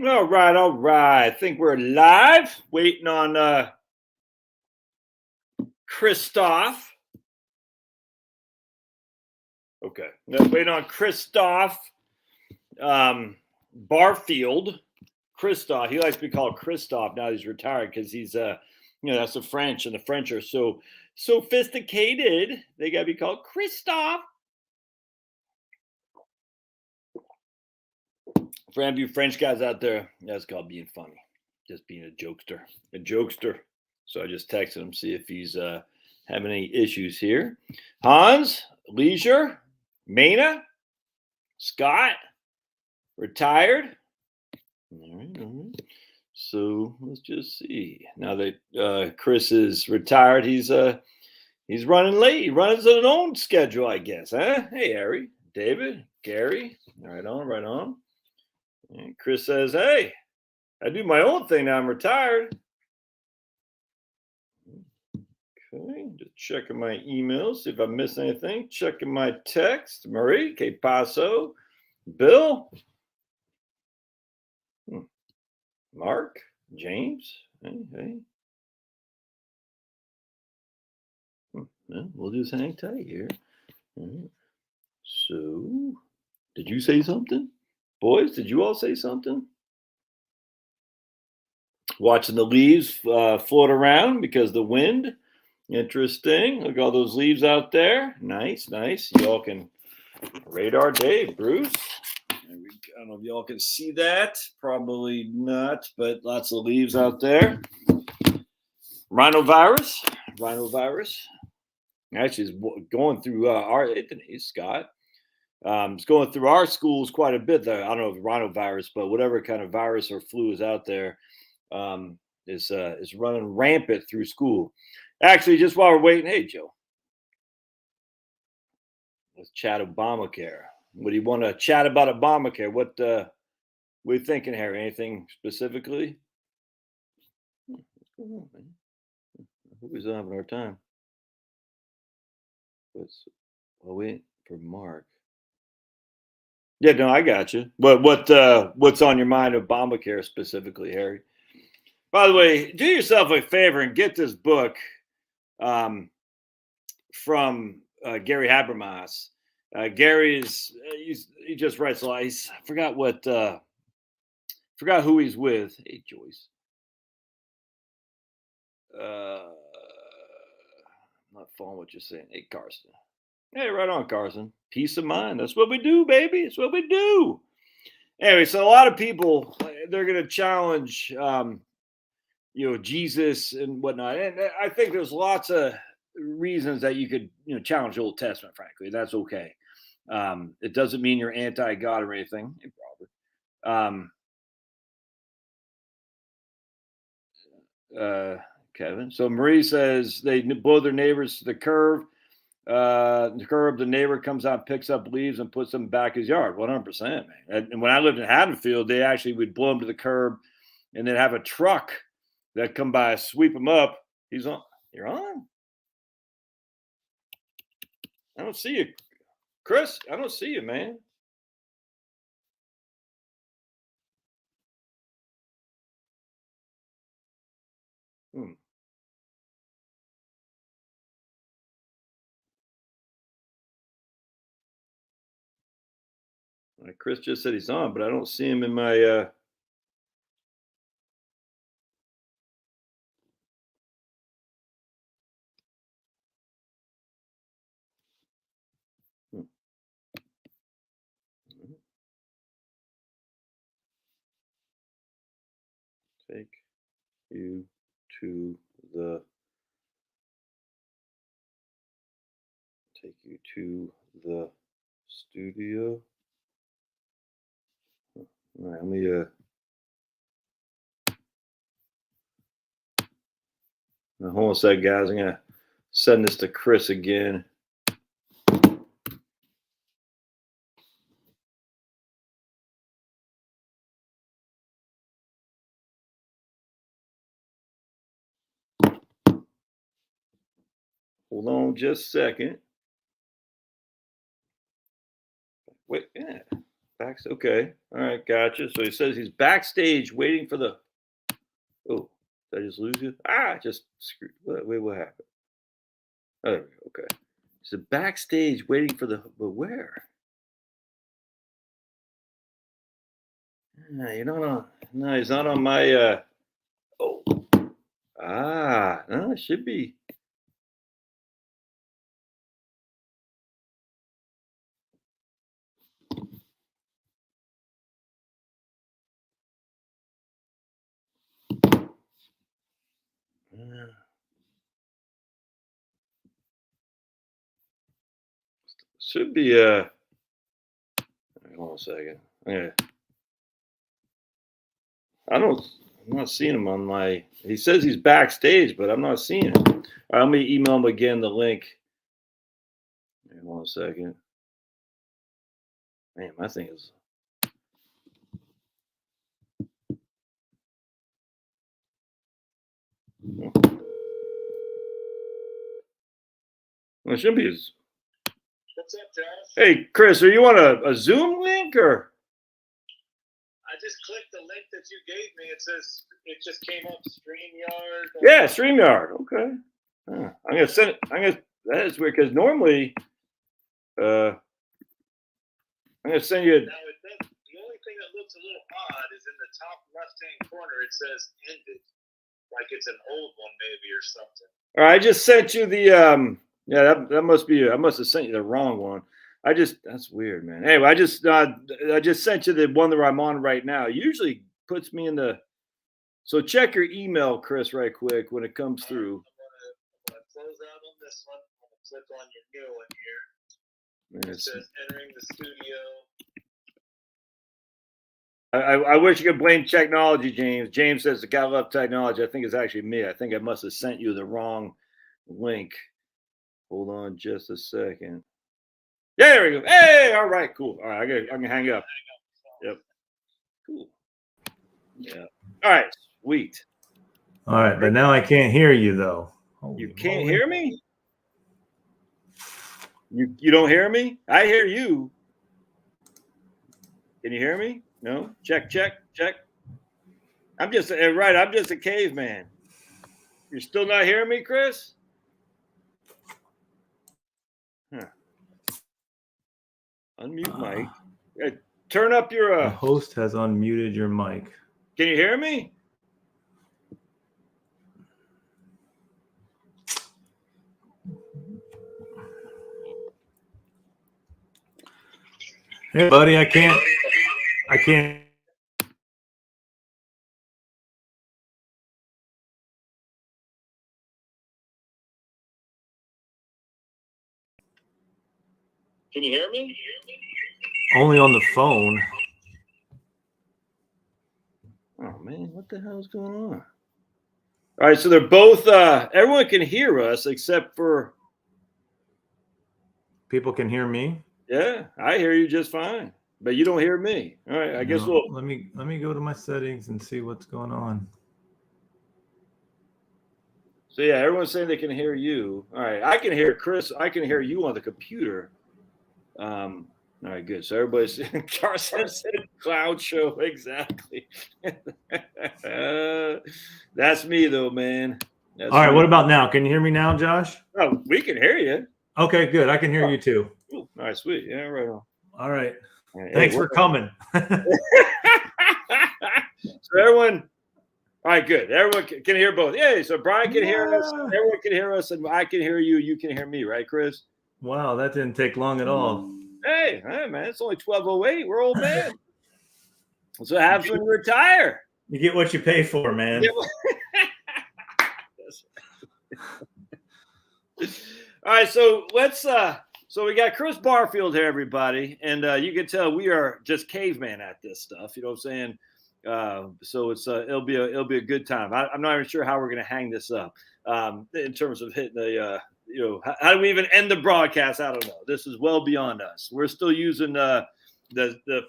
All right, all right. I think we're live. Waiting on Kristoff. Okay. No, waiting on Kristoff. Barfield. Kristoff. He likes to be called Kristoff now he's retired because he's that's the French, and the French are so sophisticated. They gotta be called Kristoff. For any of you French guys out there, that's called being funny. Just being a jokester. A jokester. So I just texted him, see if he's having any issues here. Hans, Leisure, Mana, Scott, retired. All right, all right. So let's just see. Now that Chris is retired, he's running late. He runs on his own schedule, I guess. Huh? Hey, Harry, David, Gary. Right on, right on. And Chris says, "Hey, I do my own thing now. I'm retired." Okay, just checking my emails, see if I missed anything. Checking my text. Marie, que paso? Bill, Mark, James. Hey. Well, we'll just hang tight here. So, did you say something? Boys, did you all say something? Watching the leaves float around because the wind. Interesting. Look at all those leaves out there. Nice, nice. Y'all can radar Dave, Bruce. I don't know if y'all can see that. Probably not, but lots of leaves out there. Rhinovirus. Actually, is going through Scott. It's going through our schools quite a bit. I don't know if rhinovirus, but whatever kind of virus or flu is out there is running rampant through school. Actually, just while we're waiting, hey Joe, let's chat Obamacare. What do you want to chat about Obamacare? What are you thinking, Harry? Anything specifically? What's going on, man? Who's having our time? I'll wait for Mark. Yeah, no, I got you. What's on your mind, Obamacare specifically, Harry? By the way, do yourself a favor and get this book from Gary Habermas. Gary is he just writes a lot. I forgot who he's with. Hey Joyce. I'm not following what you're saying. Hey Carson. Hey, right on, Carson. Peace of mind. That's what we do, baby. That's what we do. Anyway, so a lot of people they're going to challenge, Jesus and whatnot, and I think there's lots of reasons that you could, challenge the Old Testament. Frankly, that's okay. It doesn't mean you're anti-God or anything. Hey, Robert. Kevin. So Marie says they blow their neighbors to the curb. The neighbor comes out, picks up leaves, and puts them back his yard. 100%, man. And when I lived in Haddonfield, they actually would blow them to the curb, and then have a truck that come by, sweep them up. He's on. You're on. I don't see you, Chris. I don't see you, man. Chris just said he's on, but I don't see him in my. Take you to the. Take you to the studio. All right, let me. Now, hold on a second, guys. I'm gonna send this to Chris again. Hold on just a second. Wait, yeah. Okay. All right. Gotcha. So he says he's backstage waiting for the. Oh, did I just lose you? Just screwed. Wait, what happened? Oh, there we go. Okay. He's backstage waiting for the. But where? No, you're not on. No, he's not on my. Oh. No, it should be. Should be. Hold on a second. Yeah. I'm not seeing him on my. He says he's backstage, but I'm not seeing him. All right, let me email him again the link. Hold on a second. Man, my thing is. Well, it should be his. What's up, Josh? Hey, Chris, are you on a Zoom link or? I just clicked the link that you gave me. It says it just came up StreamYard. Yeah, StreamYard. Okay. I'm gonna send it. That is weird because normally, I'm gonna send you. Now the only thing that looks a little odd is in the top left-hand corner. It says ended, like it's an old one maybe or something. All right, I just sent you the. Yeah, that must be. I must have sent you the wrong one. That's weird, man. Anyway, I just sent you the one that I'm on right now. It usually puts me in the. So check your email, Chris, right quick when it comes through. I'm gonna close out on this one. I'm gonna click on your new one here. It says entering the studio. I wish you could blame technology, James. James says the guy love technology. I think it's actually me. I think I must have sent you the wrong link. Hold on just a second. Yeah, there we go. Hey, all right, cool. All right, I can hang up. Yep. Cool. Yeah. All right, sweet. All right, but now I can't hear you though. You can't hear me? You don't hear me? I hear you. Can you hear me? No? Check. I'm just a caveman. You're still not hearing me, Chris? Huh. Unmute mic. Turn up your. The host has unmuted your mic. Can you hear me? Hey, buddy, I can't. Can you hear me? Only on the phone. Oh man, what the hell is going on? All right, so they're both. Everyone can hear us except for. People can hear me. Yeah, I hear you just fine, but you don't hear me. All right, I guess we'll. Let me go to my settings and see what's going on. So yeah, everyone's saying they can hear you. All right, I can hear Chris. I can hear you on the computer. All right, good. So everybody's Carson said cloud show exactly. That's me though, man. All right, what about now? Can you hear me now, Josh? Oh, we can hear you. Okay, good. I can hear you too. Ooh, all right, sweet. Yeah, right on. All right. Hey, thanks for coming. So everyone. All right, good. Everyone can hear both. Yay! So Brian can hear us. Everyone can hear us, and I can hear you. You can hear me, right, Chris? Wow, that didn't take long at all. Hey, man, it's only 12:08. We're old man. So what happens when you retire? You get what you pay for, man. All right, so let's. So we got Chris Barfield here, everybody, and you can tell we are just caveman at this stuff. You know what I'm saying? So it's it'll be a good time. I'm not even sure how we're going to hang this up in terms of hitting the how do we even end the broadcast? I don't know. This is well beyond us. We're still using the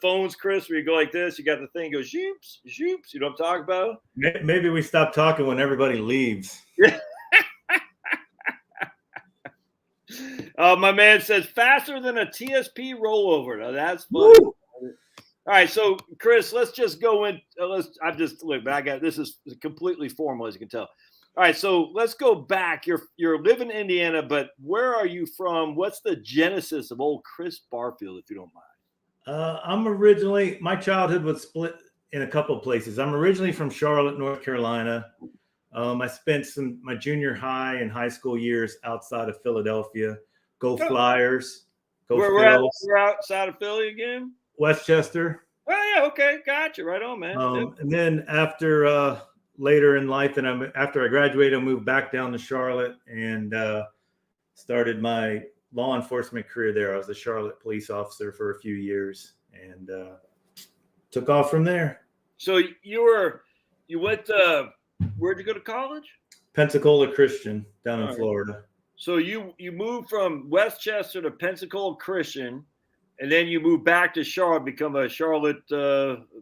phones, Chris, where you go like this. You got the thing goes zoops. You know what I'm talking about? Maybe we stop talking when everybody leaves. My man says faster than a TSP rollover. Now that's funny. All right, so Chris, let's just go in. I've just look. I got this is completely formal, as you can tell. All right, so let's go back. You're living in Indiana, but where are you from? What's the genesis of old Chris Barfield, if you don't mind? I'm originally, my childhood was split in a couple of places. I'm originally from Charlotte, North Carolina. I spent my junior high and high school years outside of Philadelphia. Go Flyers. Go Phils. We're outside of Philly again? Westchester. Oh, yeah, okay. Gotcha. Right on, man. And then after later in life, and after I graduated, I moved back down to Charlotte and started my law enforcement career there. I was a Charlotte police officer for a few years and took off from there. So you went where'd you go to college? Pensacola Christian down in Florida. So you moved from Westchester to Pensacola Christian, and then you moved back to Charlotte, become a Charlotte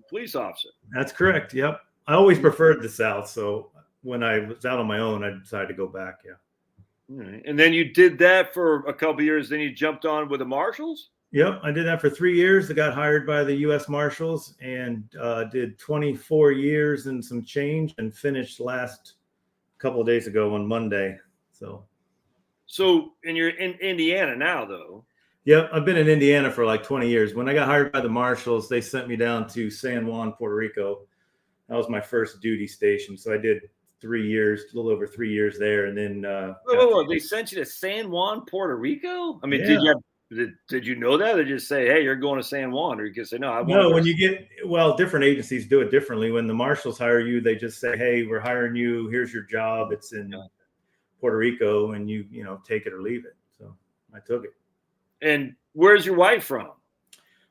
police officer. That's correct. Yep. I always preferred the South. So when I was out on my own, I decided to go back. Yeah. All right. And then you did that for a couple of years. Then you jumped on with the Marshals? Yep. I did that for 3 years. I got hired by the U.S. Marshals and did 24 years and some change and finished last couple of days ago on Monday. So and you're in Indiana now, though. Yep. I've been in Indiana for like 20 years. When I got hired by the Marshals, they sent me down to San Juan, Puerto Rico. That was my first duty station. So I did 3 years, a little over 3 years there. And then whoa, they sent you to San Juan, Puerto Rico? I mean, yeah. did you know that? Or just say, hey, you're going to San Juan? Or you can say, no, when you get, different agencies do it differently. When the Marshals hire you, they just say, hey, we're hiring you. Here's your job. It's in Puerto Rico, and you take it or leave it. So I took it. And where's your wife from?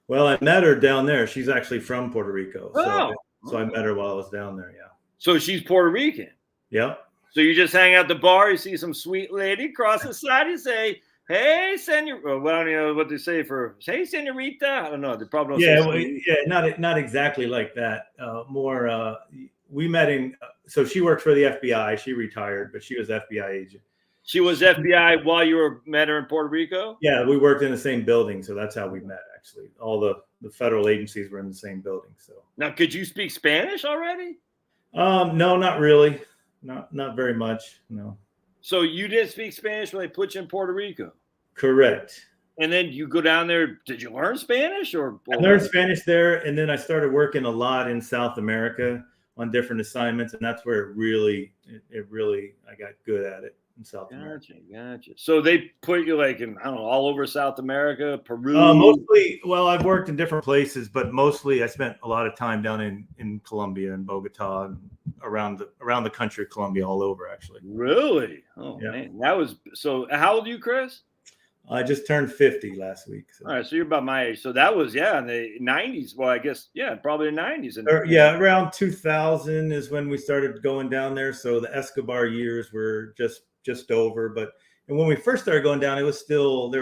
Well, I met her down there. She's actually from Puerto Rico. So I met her while I was down there. Yeah. So she's Puerto Rican. Yep. So you just hang out the bar, you see some sweet lady cross the side, you say, hey, senor. Well, I don't know what they say for, hey, senorita. I don't know. They probably don't not exactly like that. We met in, so she worked for the FBI. She retired, but she was FBI agent. She was FBI while you met her in Puerto Rico? Yeah, we worked in the same building. So that's how we met, actually. All the federal agencies were in the same building. So now, could you speak Spanish already? No, not really. Not very much. No. So you didn't speak Spanish when they put you in Puerto Rico? Correct. And then you go down there. Did you learn Spanish or I learned Spanish there, and then I started working a lot in South America on different assignments, and that's where I got good at it in South America. Gotcha. So they put you like in, I don't know, all over South America, Peru? Mostly, I've worked in different places, but mostly I spent a lot of time down in Colombia and Bogota and around the country of Colombia, all over, actually. Really? Oh, yeah. Man. So how old are you, Chris? I just turned 50 last week. So. All right, so you're about my age. So that was, in the 90s. Well, I guess, probably the 90s. Around 2000 is when we started going down there. So the Escobar years were just over. And when we first started going down, there were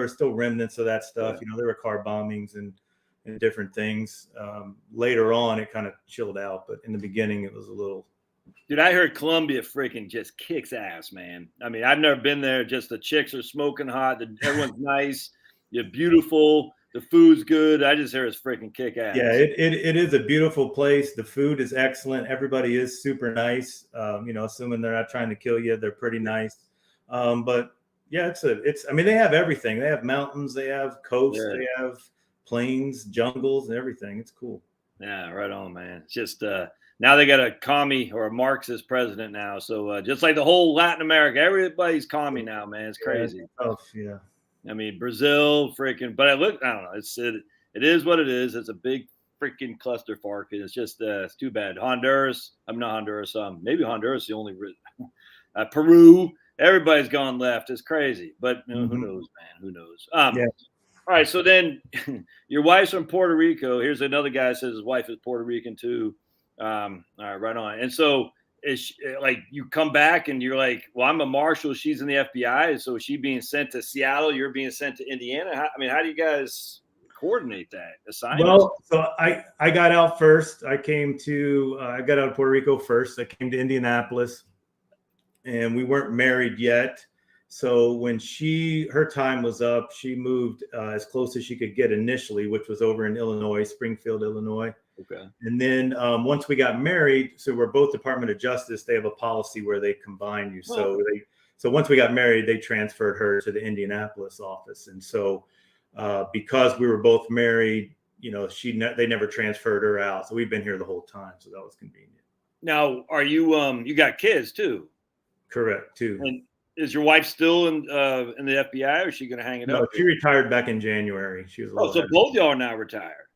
still remnants of that stuff. There were car bombings and different things. Later on, it kind of chilled out. But in the beginning, it was a little. Dude, I heard Colombia freaking just kicks ass, man. I mean, I've never been there. Just the chicks are smoking hot. Everyone's nice. You're beautiful. The food's good. I just hear it's freaking kick ass. Yeah, it is a beautiful place. The food is excellent. Everybody is super nice. Assuming they're not trying to kill you, they're pretty nice. But yeah, I mean, they have everything. They have mountains. They have coasts. Yeah. They have plains, jungles, and everything. It's cool. Yeah, right on, man. It's just now they got a commie or a Marxist president now. So just like the whole Latin America, everybody's commie now, man. It's crazy. Yeah. I mean, Brazil, freaking. But I don't know. It is what it is. It's a big freaking clusterfuck. It's just it's too bad. Honduras. I'm not Honduras. Maybe Honduras the only. Peru. Everybody's gone left. It's crazy. But who knows, man? Who knows? All right. So then your wife's from Puerto Rico. Here's another guy that says his wife is Puerto Rican too. All right, right on. And so is like you come back and you're like, well, I'm a marshal. She's in the FBI. So is she being sent to Seattle? You're being sent to Indiana. How do you guys coordinate that assignment? Well, so I got out first. I got out of Puerto Rico first. I came to Indianapolis, and we weren't married yet. So when her time was up, she moved as close as she could get initially, which was over in Illinois, Springfield, Illinois. Okay. And then once we got married, so we're both Department of Justice, they have a policy where they combine you. So once we got married, they transferred her to the Indianapolis office. And so because we were both married, they never transferred her out. So we've been here the whole time. So that was convenient. Now, are you you got kids too? Correct, too. And is your wife still in the FBI, or is she going to hang it up? No, she retired back in January. She was so both y'all are now retired.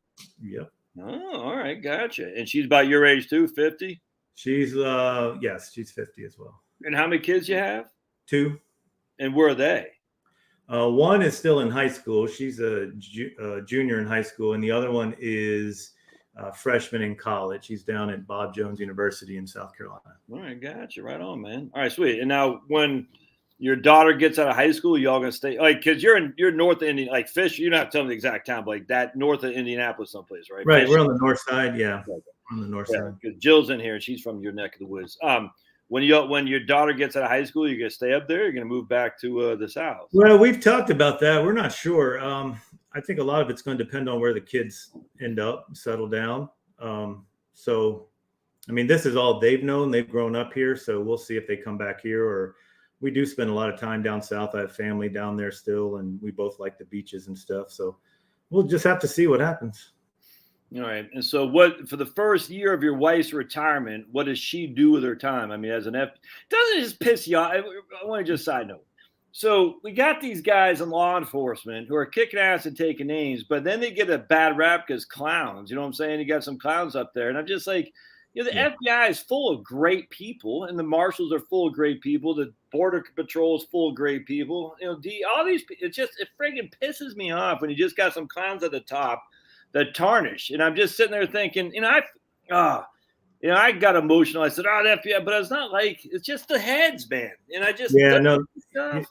Yep. Oh, all right, gotcha. And she's about your age too, 50? She's yes, she's 50 as well. And how many kids you have? 2. And where are they? One is still in high school. She's a junior in high school, and the other one is freshman in college. He's down at Bob Jones University in South Carolina. All right, gotcha. Right on, man. All right, sweet. And now, when your daughter gets out of high school, y'all gonna stay because you're north of Indiana, like Fisher. You're not telling the exact town, but like that north of Indianapolis, someplace, right? Right. Fisher. We're on the north side. Yeah, on the north side. Because Jill's in here, and she's from your neck of the woods. When your daughter gets out of high school, you're gonna stay up there. You're gonna move back to the south. Well, we've talked about that. We're not sure. I think a lot of it's going to depend on where the kids end up, settle down. So, I mean, this is all they've known. They've grown up here, so we'll see if they come back here. Or we do spend a lot of time down south. I have family down there still, and we both like the beaches and stuff. So we'll just have to see what happens. All right. And so for the first year of your wife's retirement, what does she do with her time? I mean, doesn't it just piss you off? I want to just side note. So we got these guys in law enforcement who are kicking ass and taking names, but then they get a bad rap because clowns, you know what I'm saying? You got some clowns up there. And I'm just like, the FBI is full of great people, and the marshals are full of great people. The border patrol is full of great people. All these, it friggin' pisses me off when you just got some clowns at the top that tarnish. And I'm just sitting there thinking, I got emotional. I said, the FBI, but it's not like, it's just the heads, man. And I just,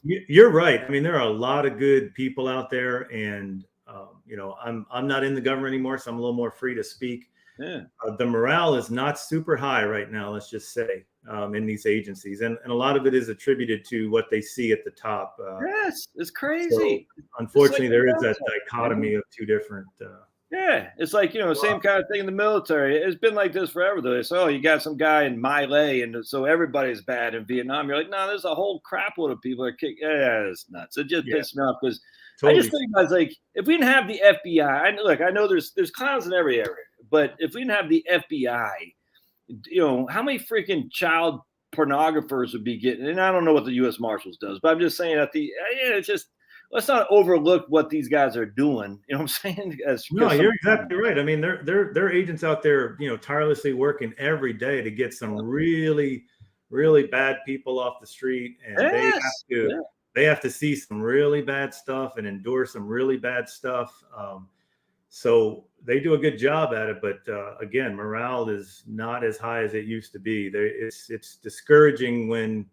you're right. I mean, there are a lot of good people out there, and, I'm not in the government anymore, so I'm a little more free to speak. Yeah. The morale is not super high right now, let's just say, in these agencies. And a lot of it is attributed to what they see at the top. Yes, it's crazy. So, unfortunately, there is that dichotomy of two different. It's like, same kind of thing in the military. It's been like this forever, though. It's, you got some guy in My Lai, and so everybody's bad in Vietnam. You're like, no, there's a whole crap load of people that kick. Yeah, it's nuts. It just pisses me off because I just think about like, if we didn't have the FBI, I know there's clowns in every area, but if we didn't have the FBI, how many freaking child pornographers would be getting? And I don't know what the U.S. Marshals does, but I'm just saying that it's just. Let's not overlook what these guys are doing. You know what I'm saying? No, you're exactly right. I mean, they're agents out there, tirelessly working every day to get some really, really bad people off the street, and they have to see some really bad stuff and endure some really bad stuff. So they do a good job at it, but again, morale is not as high as it used to be. It's discouraging when,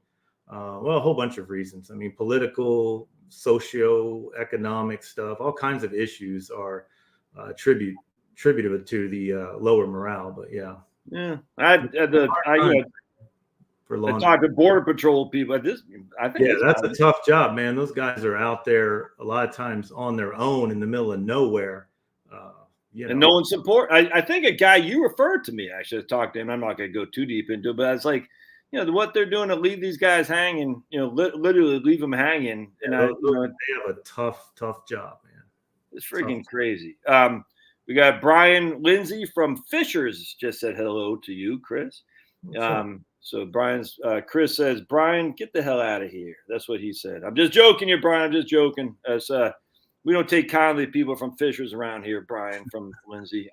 a whole bunch of reasons. I mean, political, socio-economic stuff, all kinds of issues are attributed to the lower morale. But I talked to border patrol people. That's a tough job, man. Those guys are out there a lot of times on their own in the middle of nowhere. And no one support. I think a guy you referred to me actually talked to him. I'm not going to go too deep into it, but it's like, what they're doing to leave these guys hanging, literally leave them hanging. And they have a tough job, man. It's freaking crazy. We got Brian Lindsay from Fishers just said hello to you, Chris. So Chris says, Brian, get the hell out of here. That's what he said. I'm just joking here, Brian. I'm just joking. We don't take kindly people from Fishers around here, Brian from Lindsay.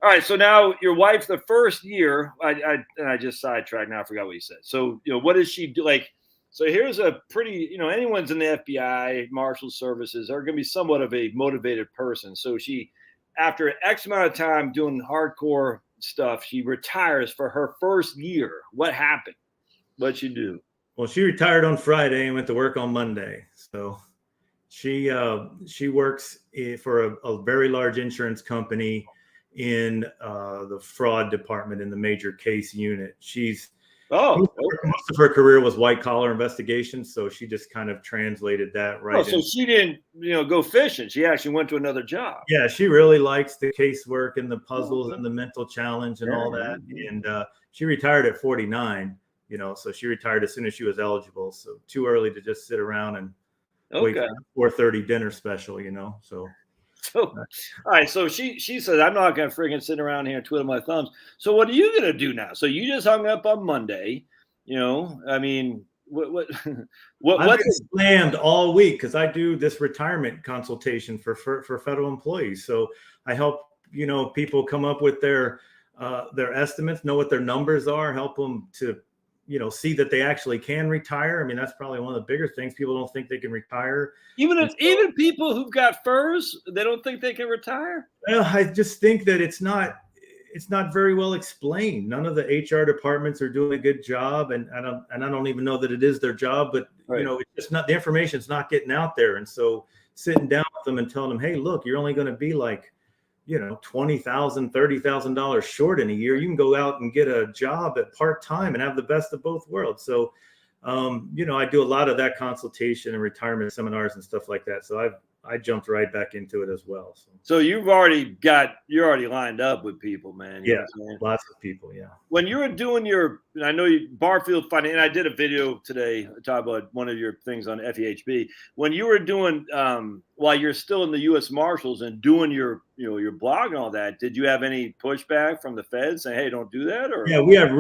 All right, so now your wife, the first year, I just sidetracked. Now I forgot what you said. So, what does she do? Like, so here's a pretty, anyone's in the FBI, Marshal Services are going to be somewhat of a motivated person. So she, after X amount of time doing hardcore stuff, she retires for her first year. What happened? What'd she do? Well, she retired on Friday and went to work on Monday. So she works for a very large insurance company in the fraud department in the major case unit. She's okay. most of her career was white collar investigations, so she just kind of translated that right. Oh, so she didn't, go fishing. She actually went to another job. Yeah, she really likes the casework and the puzzles and the mental challenge and all that. And she retired at 49. So she retired as soon as she was eligible. So too early to just sit around and wait for the 4:30 dinner special. So all right. So she says, I'm not going to freaking sit around here and twiddle my thumbs. So what are you going to do now? So you just hung up on Monday. I mean, what I've been slammed all week because I do this retirement consultation for federal employees. So I help people come up with their estimates, know what their numbers are, help them to see that they actually can retire. I mean, that's probably one of the bigger things. People don't think they can retire. Even people who've got FERS, they don't think they can retire. Well, I just think that it's not very well explained. None of the HR departments are doing a good job, and I don't even know that it is their job. But it's just not, the information's not getting out there. And so sitting down with them and telling them, hey, look, you're only going to be like $20,000, $30,000 short in a year. You can go out and get a job at part-time and have the best of both worlds. So, I do a lot of that consultation and retirement seminars and stuff like that. So I jumped right back into it as well. So you're already lined up with people, man. Yeah, lots of people. Yeah. When you were doing I know Barfield Finance, and I did a video today talking about one of your things on FEHB. When you were doing, while you're still in the U.S. Marshals and doing your blog and all that, did you have any pushback from the feds saying, "Hey, don't do that"? Or yeah, we have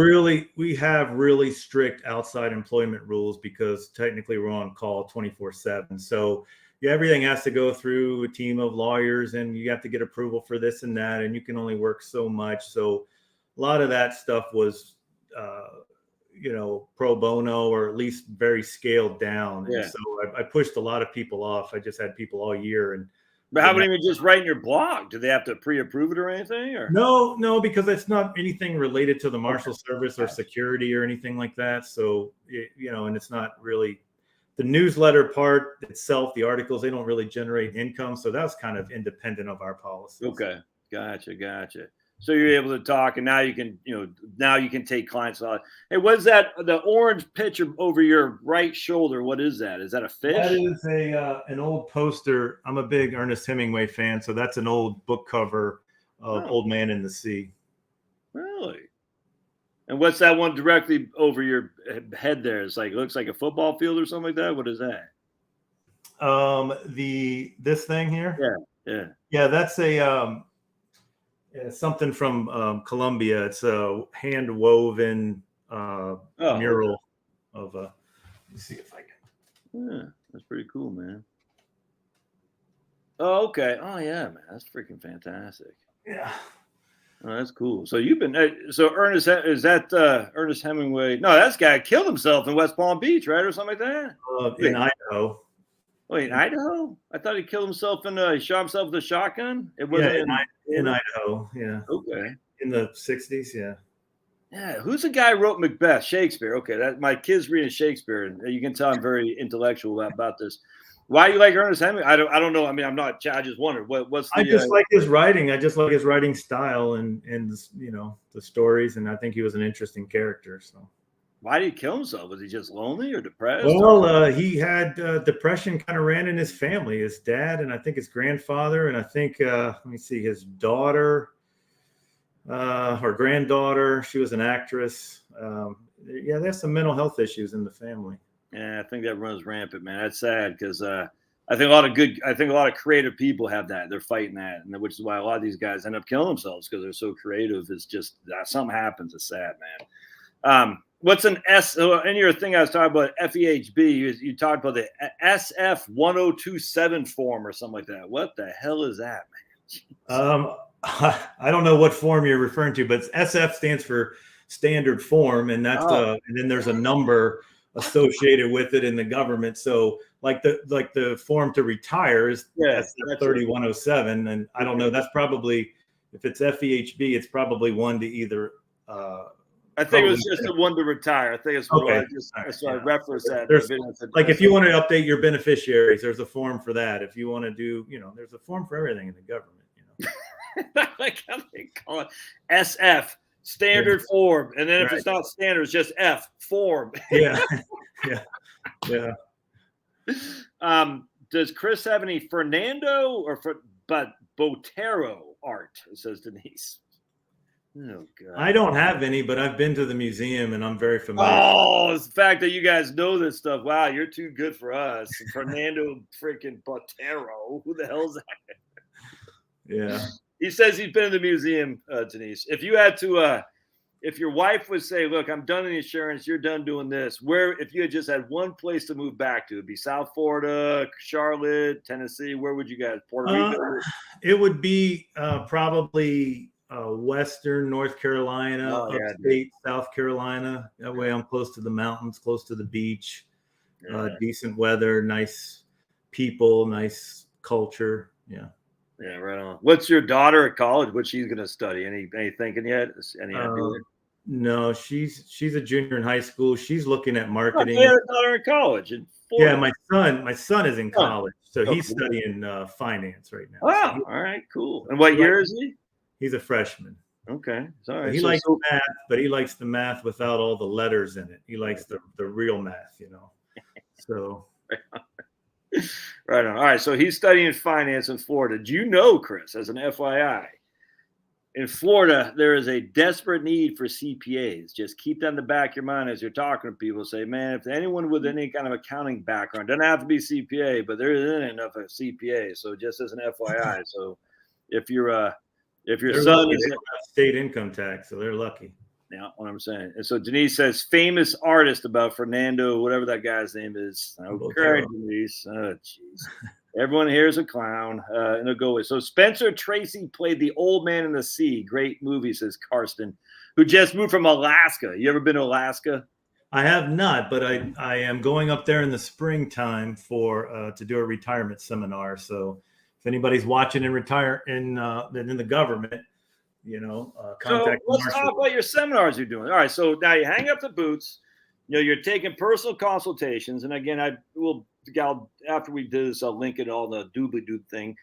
really strict outside employment rules because technically we're on call 24/7. So. Yeah, everything has to go through a team of lawyers, and you have to get approval for this and that, and you can only work so much. So a lot of that stuff was, pro bono, or at least very scaled down. Yeah. And so I pushed a lot of people off. I just had people all year. But how about even just writing your blog? Do they have to pre-approve it or anything? Or no, because it's not anything related to the Marshal Service or security or anything like that. So, and it's not really. The newsletter part itself, the articles, they don't really generate income. So that's kind of independent of our policy. Okay. Gotcha. So you're able to talk, and now you can take clients on. Hey, what's that? The orange picture over your right shoulder. What is that? Is that a fish? That is an old poster. I'm a big Ernest Hemingway fan. So that's an old book cover of Old Man in the Sea. Really? And what's that one directly over your head there? It looks like a football field or something like that. What is that? This thing here. Yeah. That's something from Colombia. It's a hand woven mural of let me see if I can. Yeah, that's pretty cool, man. Oh, okay. Oh yeah, man, that's freaking fantastic. Yeah. Oh, that's cool. So you've been Ernest, is that Ernest Hemingway? No, that guy killed himself in West Palm Beach, right, or something like that. In Idaho. Wait, in Idaho? I thought he killed himself he shot himself with a shotgun. It was in Idaho. Yeah. Okay. In the 60s. Yeah. Yeah. Who's the guy who wrote Macbeth? Shakespeare. Okay, that my kid's reading Shakespeare, and you can tell I'm very intellectual about this. Why you like Ernest Hemingway? I don't know. I mean, I just wondered what's the. I just like his writing. I just like his writing style and the stories, and I think he was an interesting character. So. Why did he kill himself? Was he just lonely or depressed? Well, he had depression kind of ran in his family. His dad and I think his grandfather, and I think let me see, his daughter, her granddaughter. She was an actress. There's some mental health issues in the family. Yeah, I think that runs rampant, man. That's sad because I think a lot of creative people have that. They're fighting that, and which is why a lot of these guys end up killing themselves because they're so creative. It's just something happens. It's sad, man. What's an S? In your thing, I was talking about FEHB. You talked about the SF 1027 form or something like that. What the hell is that, man? I don't know what form you're referring to, but SF stands for standard form, and that's and then there's a number associated with it in the government. So like the form to retire is SF 3107, and I don't know. That's probably, if it's FEHB, it's probably one to either. I think it was just the one to retire. I think it's okay. I referenced that. Like if you want to update your beneficiaries, there's a form for that. If you want to do, there's a form for everything in the government. Like how they call it SF. standard form. And then if Right. it's not standard, it's just F form. Yeah. Yeah. Does Chris have any Fernando but Botero art? Says Denise. Oh God. I don't have any, but I've been to the museum and I'm very familiar. Oh, it's the fact that you guys know this stuff. Wow, you're too good for us. Fernando freaking Botero. Who the hell's that? Yeah. He says he's been in the museum, Denise. If you had to if your wife would say, look, I'm done in insurance, you're done doing this, where if you had just had one place to move back to, it'd be South Florida, Charlotte, Tennessee, where would you guys? Puerto Rico? It would be probably Western North Carolina, upstate South Carolina. That way I'm close to the mountains, close to the beach, decent weather, nice people, nice culture. Yeah. Yeah, right on. What's your daughter at college? What she's going to study? Any thinking yet? Any idea? No, she's a junior in high school. She's looking at marketing. Oh, yeah, daughter in college. Yeah, my son is in college, so he's studying finance right now. Oh, so all right, cool. And what year is he? He's a freshman. Okay, sorry. He likes math, but he likes the math without all the letters in it. He likes the real math, So. Right on. All right, so he's studying finance in Florida. Do you know, Chris, as an FYI, in Florida, there is a desperate need for CPAs. Just keep that in the back of your mind as you're talking to people. Say, man, if anyone with any kind of accounting background, doesn't have to be CPA, but there isn't enough of CPA. So just as an FYI, so if your son is state income tax, so they're lucky. Yeah, what I'm saying. And so Denise says, famous artist about Fernando, whatever that guy's name is. Okay, Denise. Oh, jeez. Everyone here is a clown. And they'll go with. So Spencer Tracy played the old man in the sea. Great movie, says Karsten, who just moved from Alaska. You ever been to Alaska? I have not, but I am going up there in the springtime to do a retirement seminar. So if anybody's watching and retire in the government, contact. So let's talk about your seminars you're doing. All right, so now you hang up the boots. You're taking personal consultations, and again, after we do this, I'll link it all the doobly doob thing.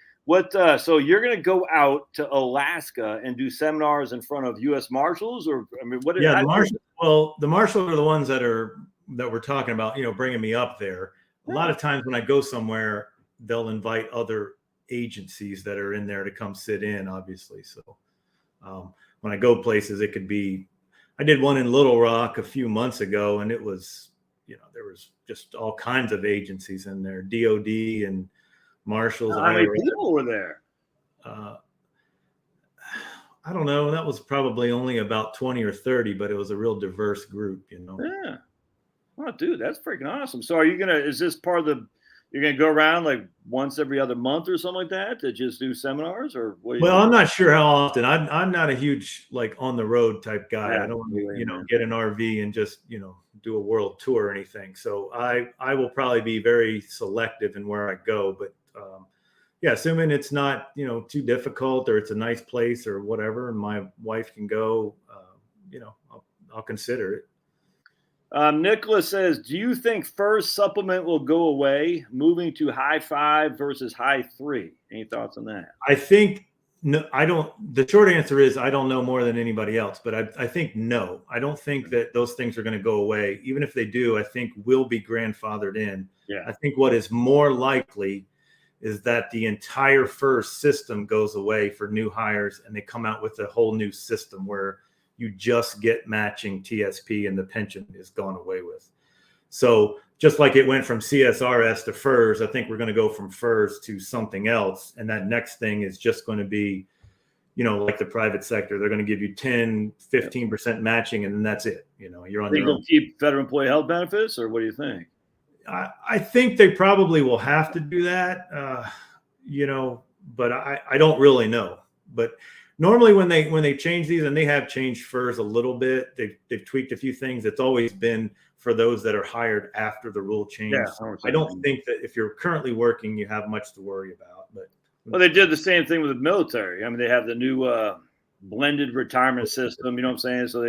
So you're going to go out to Alaska and do seminars in front of U.S. Marshals, or I mean, what? Yeah, the Marshals. Well, the Marshals are the ones that we're talking about. Bringing me up there. A lot of times when I go somewhere, they'll invite other agencies that are in there to come sit in. Obviously, so. When I go places, it could be, I did one in Little Rock a few months ago, and it was, there was just all kinds of agencies in there, DOD and Marshals. How many people were there? I don't know. That was probably only about 20 or 30, but it was a real diverse group, Yeah. Oh, dude, that's freaking awesome. So is this part of you're going to go around like once every other month or something like that to just do seminars, or what? Well, I'm not sure how often. I'm not a huge on the road type guy. Yeah, I don't get an RV and just do a world tour or anything. So I will probably be very selective in where I go. But assuming it's not too difficult or it's a nice place or whatever, and my wife can go, I'll consider it. Nicholas says, do you think FERS supplement will go away, moving to high 5 versus high 3? Any thoughts on that? I think no. I don't. The short answer is I don't know more than anybody else, but I think no. I don't think that those things are going to go away. Even if they do, I think we'll be grandfathered in. Yeah. I think what is more likely is that the entire FERS system goes away for new hires, and they come out with a whole new system where you just get matching TSP and the pension is gone away with. So just like it went from CSRS to FERS, I think we're going to go from FERS to something else. And that next thing is just going to be, like the private sector. They're going to give you 10, 15% matching, and then that's it. You're on your own. Keep federal employee health benefits, or what do you think? I think they probably will have to do that, but I don't really know. But normally when they change these, and they have changed FERS a little bit, they've tweaked a few things. It's always been for those that are hired after the rule change. Yeah, I don't think that if you're currently working, you have much to worry about. But they did the same thing with the military. I mean, they have the new blended retirement system. You know what I'm saying? So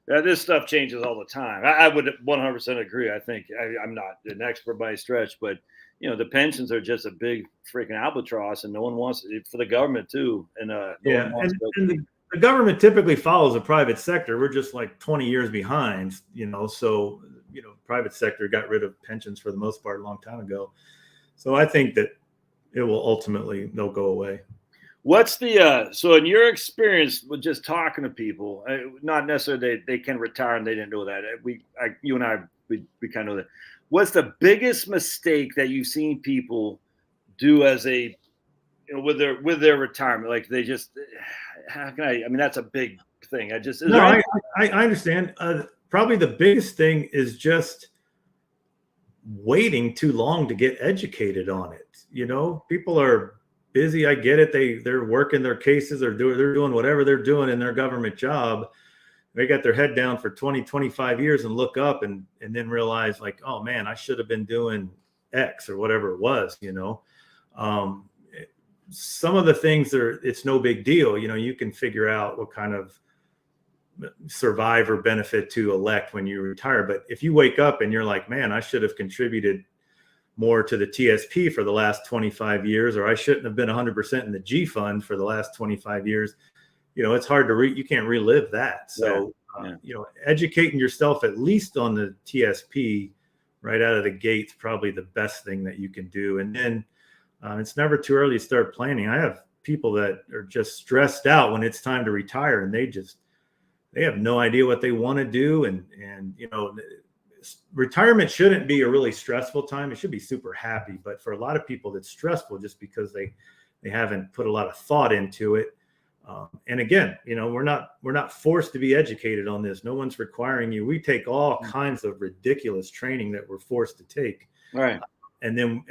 this stuff changes all the time. I would 100% agree. I think I'm not an expert by a stretch, but the pensions are just a big freaking albatross, and no one wants it for the government too. And the government typically follows the private sector. We're just like 20 years behind, so, private sector got rid of pensions for the most part a long time ago. So I think that they'll go away. What's the so in your experience with just talking to people, not necessarily they can retire and they didn't know that. You and I, we kind of know that. What's the biggest mistake that you've seen people do as a, with their retirement? Like they just, how can I mean, that's a big thing. I understand. Probably the biggest thing is just waiting too long to get educated on it. People are busy. I get it. They're working their cases or they're doing whatever they're doing in their government job. They got their head down for 20, 25 years and look up and then realize like, oh man, I should have been doing X or whatever it was, some of the things it's no big deal. You can figure out what kind of survivor benefit to elect when you retire. But if you wake up and you're like, man, I should have contributed more to the TSP for the last 25 years, or I shouldn't have been 100% in the G fund for the last 25 years, it's hard to you can't relive that. So, educating yourself at least on the TSP right out of the gate, probably the best thing that you can do. And then it's never too early to start planning. I have people that are just stressed out when it's time to retire, and they have no idea what they want to do. And retirement shouldn't be a really stressful time. It should be super happy. But for a lot of people, it's stressful just because they haven't put a lot of thought into it. And again, we're not forced to be educated on this. No one's requiring you. We take all kinds of ridiculous training that we're forced to take. Right. And then,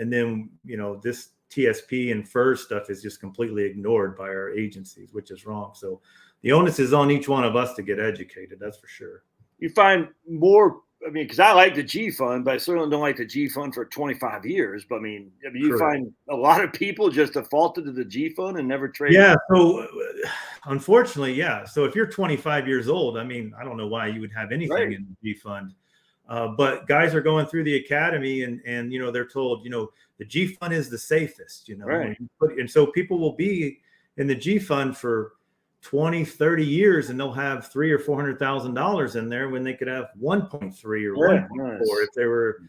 this TSP and FERS stuff is just completely ignored by our agencies, which is wrong. So the onus is on each one of us to get educated. That's for sure. You find more, because I like the G fund, but I certainly don't like the G fund for 25 years. But you find a lot of people just defaulted to the G fund and never traded. Yeah. So unfortunately, yeah. So if you're 25 years old, I don't know why you would have anything in the G fund. But guys are going through the academy and they're told, the G fund is the safest, right. And so people will be in the G fund for 20, 30 years and they'll have $300,000 or $400,000 in there when they could have 1.3 or 1.4 if they were.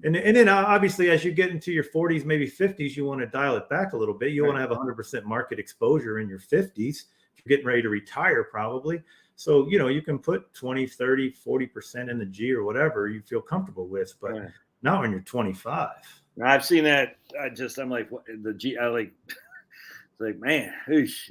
And then obviously as you get into your 40s, maybe 50s, you want to dial it back a little bit. You want to have 100% market exposure in your 50s. If you're getting ready to retire, probably. So, you can put 20, 30, 40% in the G or whatever you feel comfortable with, but not when you're 25. I've seen that. I'm like, what, the G, it's like, man, that's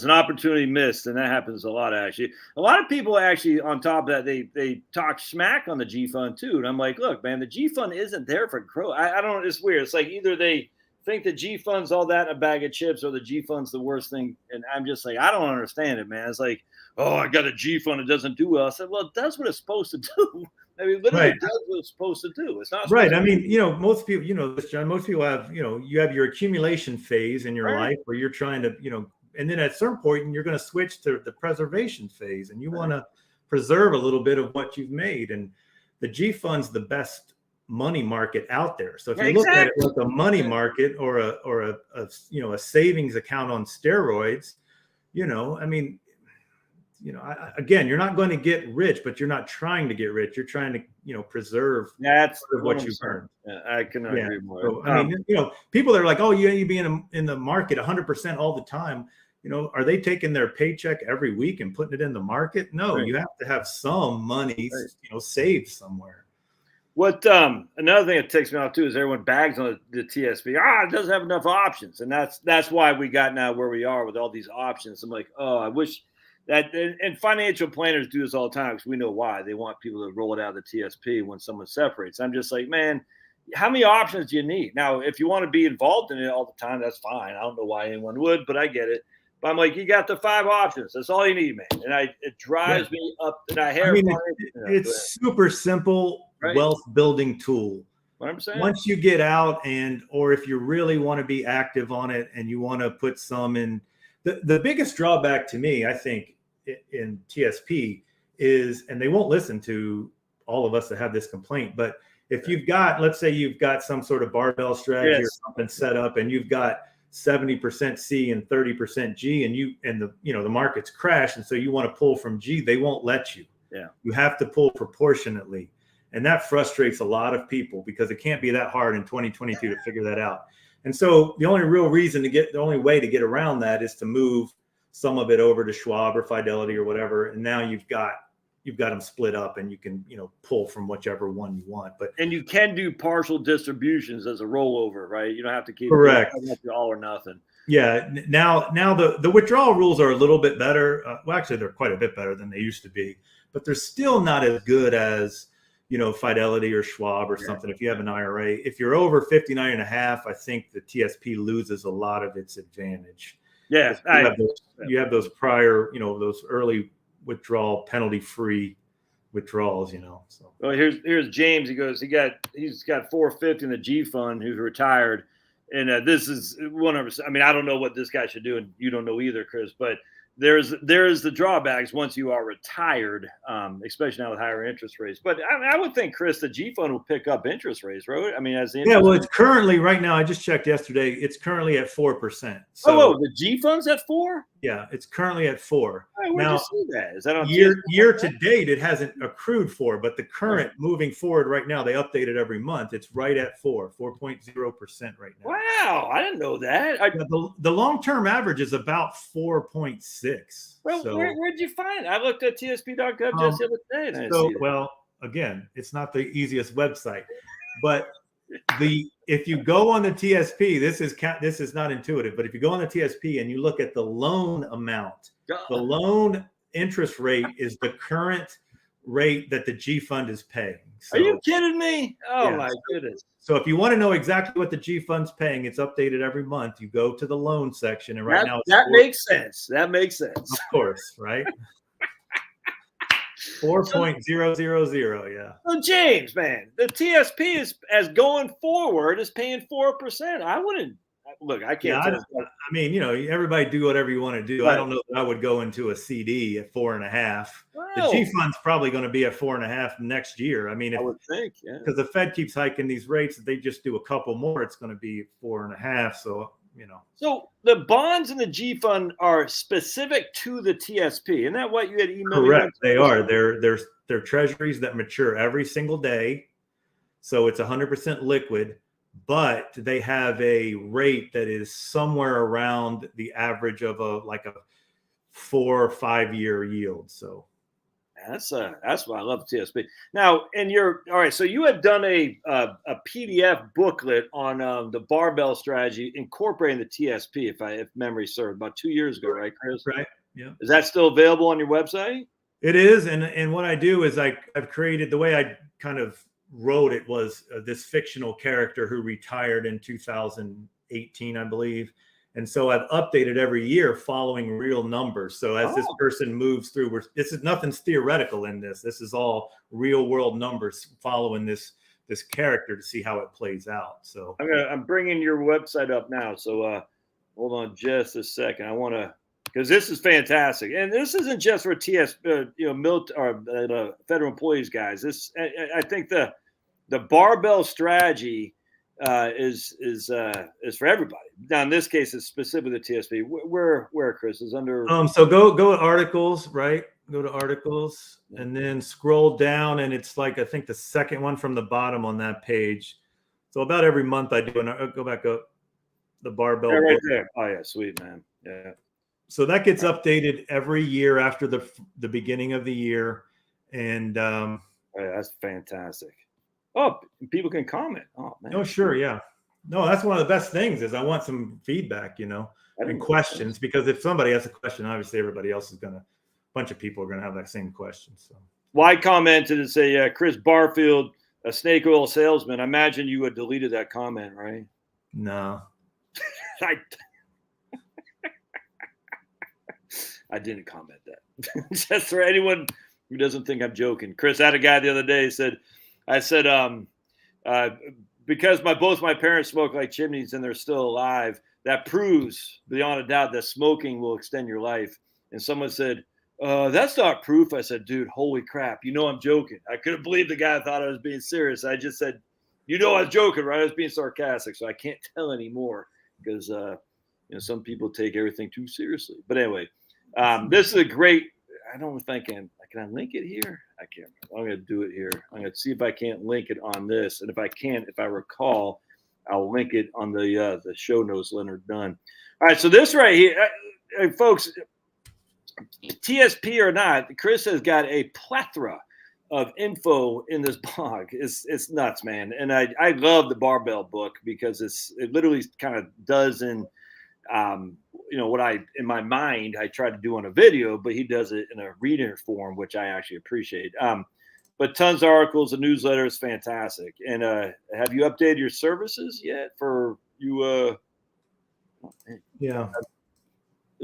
an opportunity missed. And that happens a lot, actually. A lot of people actually, on top of that, they talk smack on the G fund too. And I'm like, look, man, the G fund isn't there for growth. I don't, it's weird. It's like either they think the G fund's all that in a bag of chips or the G fund's the worst thing. And I'm just like, I don't understand it, man. It's like, oh, I got a G fund. It doesn't do well. I said, well, it does what it's supposed to do. Literally it does what it's supposed to do. It's not right. Most people, this, John, most people have, you have your accumulation phase in your life where you're trying to, and then at a certain point, you're going to switch to the preservation phase and you want to preserve a little bit of what you've made. And the G fund's the best money market out there. So if you look at it like a money market or a savings account on steroids, again, you're not going to get rich, but you're not trying to get rich. You're trying to, preserve what you've earned. Yeah, I can agree more. So, people that are like, oh, you be in the market 100% all the time. Are they taking their paycheck every week and putting it in the market? No, you have to have some money, saved somewhere. What another thing that takes me off too is everyone bags on the TSP. It doesn't have enough options, and that's why we got now where we are with all these options. I'm like, oh, I wish that. And financial planners do this all the time because we know why. They want people to roll it out of the TSP when someone separates. I'm just like, man, how many options do you need? Now, if you want to be involved in it all the time, that's fine. I don't know why anyone would, but I get it. But I'm like, you got the 5 options. That's all you need, man. And it drives me up to that hair. It's super simple wealth building tool. What I'm saying. Once you get out or if you really want to be active on it and you want to put some in, the biggest drawback to me, I think, in TSP is, and they won't listen to all of us that have this complaint, but if you've got, let's say you've got some sort of barbell strategy or something set up and you've got 70% C and 30% G, and the markets crash, and so you want to pull from G, they won't let you. Yeah. You have to pull proportionately. And that frustrates a lot of people because it can't be that hard in 2022 to figure that out. And so the only way to get around that is to move some of it over to Schwab or Fidelity or whatever. And now you've got them split up, and you can, pull from whichever one you want. And you can do partial distributions as a rollover, right? You don't have to keep correct all or nothing. Yeah. Now the withdrawal rules are a little bit better. Well, actually, they're quite a bit better than they used to be, but they're still not as good as, Fidelity or Schwab or something. If you have an IRA, if you're over 59.5, I think the TSP loses a lot of its advantage. Yeah. You have those prior, those early withdrawal penalty-free withdrawals, So well, here's James. He goes, he's got 450 in the G fund, who's retired. And this is 100%. I mean, I don't know what this guy should do, and you don't know either, Chris, but there's the drawbacks once you are retired, especially now with higher interest rates. But I would think, Chris, the G fund will pick up interest rates, right? I mean, it's currently right now. I just checked yesterday. It's currently at 4%. So, the G fund's at 4%? Yeah, it's currently at 4%. Right, where'd you see that? Is that on year to date? It hasn't accrued 4%, but the current moving forward right now, they update it every month. It's right at 4.0% right now. Wow, I didn't know that. The long-term average is about 4.6. Well, where'd you find it? I looked at TSP.gov just the other day. And well, again, it's not the easiest website, but if you go on the TSP, this is not intuitive, but if you go on the TSP and you look at the loan amount, the loan interest rate is the current rate that the G fund is paying. So, are you kidding me? Oh, yeah. My goodness. So if you want to know exactly what the G fund's paying, it's updated every month. You go to the loan section, and now that makes sense. That makes sense. Of course, right? 4.000, yeah. Well, James, man, the TSP is going forward is paying 4%. I wouldn't look. I can't. Yeah, I mean, everybody do whatever you want to do. Right. I don't know that I would go into a CD at 4.5. The G fund's probably going to be at 4.5 next year. I mean, I would think, yeah, because the Fed keeps hiking these rates. If they just do a couple more, it's going to be 4.5. So. So the bonds in the G fund are specific to the TSP. Isn't that what you had emailed? Correct. They are. They're treasuries that mature every single day. So it's 100% liquid, but they have a rate that is somewhere around the average of a 4 or 5 year yield. So that's why I love the TSP. Now, and you're all right. So you had done a PDF booklet on the barbell strategy incorporating the TSP, if memory served, about 2 years ago, right, Chris? Right. Yeah. Is that still available on your website? It is, and what I do is I've created, the way I kind of wrote it was this fictional character who retired in 2018, I believe. And so I've updated every year following real numbers. So as this person moves through, nothing's theoretical in this. This is all real world numbers following this character to see how it plays out. So I'm bringing your website up now. So hold on just a second. I want to, because this is fantastic, and this isn't just for federal employees, guys. I think the barbell strategy is for everybody. Now in this case, it's specifically the TSP. Where Chris is under. So go to articles, right? Go to articles, and then scroll down, and it's I think the second one from the bottom on that page. So about every month I do, and I'll go back up the barbell. Yeah, right there. Oh yeah, sweet man. Yeah. So that gets updated every year after the beginning of the year, and that's fantastic. Oh, people can comment. Oh man. Oh sure, yeah. No, that's one of the best things is I want some feedback, and questions, because if somebody has a question, obviously everybody else is a bunch of people are gonna have that same question. So. Well, I commented and say, Chris Barfield, a snake oil salesman. I imagine you had deleted that comment, right? No. I didn't comment that. Just for anyone who doesn't think I'm joking. Chris, I had a guy the other day I said, because both my parents smoke like chimneys and they're still alive, that proves beyond a doubt that smoking will extend your life. And someone said, that's not proof. I said, dude, holy crap. I'm joking. I couldn't believe the guy thought I was being serious. I just said, I was joking, right? I was being sarcastic. So I can't tell anymore because some people take everything too seriously. But anyway, this is a great. I don't know if I can. Can I link it here? I can't. I'm going to do it here. I'm going to see if I can't link it on this, and if I can't, if I recall, I'll link it on the show notes. Leonard Dunn. All right, so this right here, folks. TSP or not, Chris has got a plethora of info in this blog. It's nuts, man. And I love the barbell book because it literally kind of does in what I in my mind I try to do on a video, but he does it in a reader form, which I actually appreciate. But tons of articles, a newsletter is fantastic. And have you updated your services yet for you? Yeah.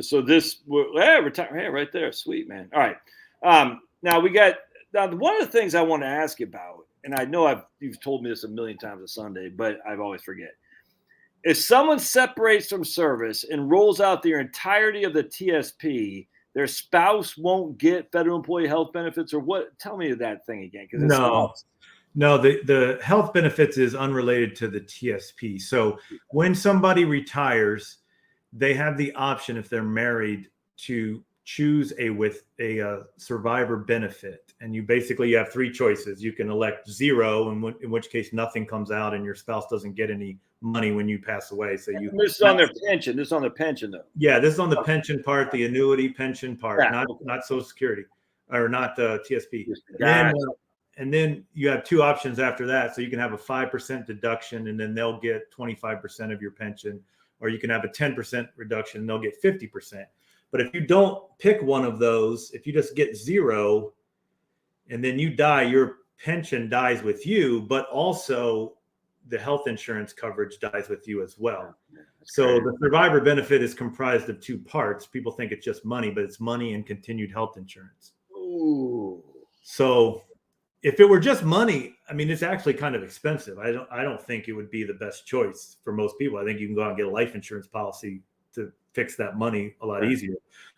So this, retire, hey, right there, sweet man. All right, now one of the things I want to ask you about, and I know you've told me this a million times a Sunday, but I've always forget. If someone separates from service and rolls out the entirety of the TSP, their spouse won't get federal employee health benefits, or what? Tell me that thing again, because No, the health benefits is unrelated to the TSP. So when somebody retires, they have the option, if they're married, to choose a survivor benefit. And you have three choices. You can elect zero, in which case nothing comes out and your spouse doesn't get any money when you pass away. So this is on their pension. This is on their pension, though. Yeah, this is on the pension part, the annuity pension part, not Social Security or not TSP. And then you have two options after that. So you can have a 5% deduction, and then they'll get 25% of your pension. Or you can have a 10% reduction and they'll get 50%. But if you don't pick one of those, if you just get zero and then you die, your pension dies with you, but also the health insurance coverage dies with you as well. So the survivor benefit is comprised of two parts. People think it's just money, but it's money and continued health insurance. Ooh. So if it were just money, I mean, it's actually kind of expensive. I don't think it would be the best choice for most people. I think you can go out and get a life insurance policy to fix that money a lot easier.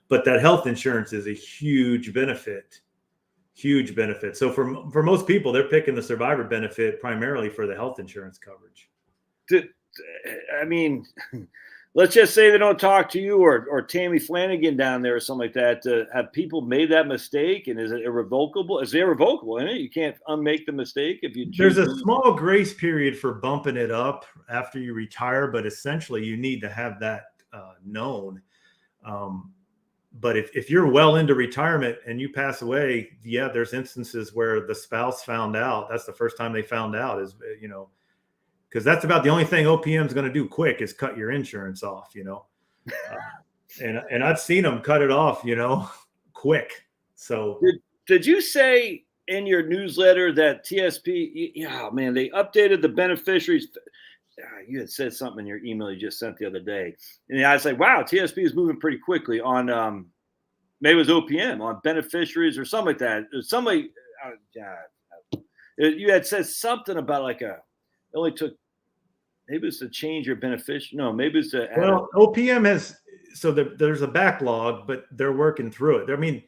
But that health insurance is a huge benefit. So for most people, they're picking the survivor benefit primarily for the health insurance coverage. I mean, let's just say they don't talk to you or Tammy Flanagan down there or something like that. Have people made that mistake, and is it irrevocable? It's irrevocable, isn't it? You can't unmake the mistake if you. There's a small grace period for bumping it up after you retire, but essentially you need to have that known. But if you're well into retirement and you pass away, yeah, there's instances where the spouse found out. That's the first time they found out, is because that's about the only thing OPM is going to do quick is cut your insurance off, and I've seen them cut it off, quick. So did you say in your newsletter that TSP? Yeah, man, they updated the beneficiaries. You had said something in your email you just sent the other day, and I was like, wow, TSP is moving pretty quickly on maybe it was OPM on beneficiaries or something like that. Somebody, you had said something about it only took. Maybe it's to change your beneficiary. No, maybe it's to. Well, OPM has, so there's a backlog, but they're working through it. I mean,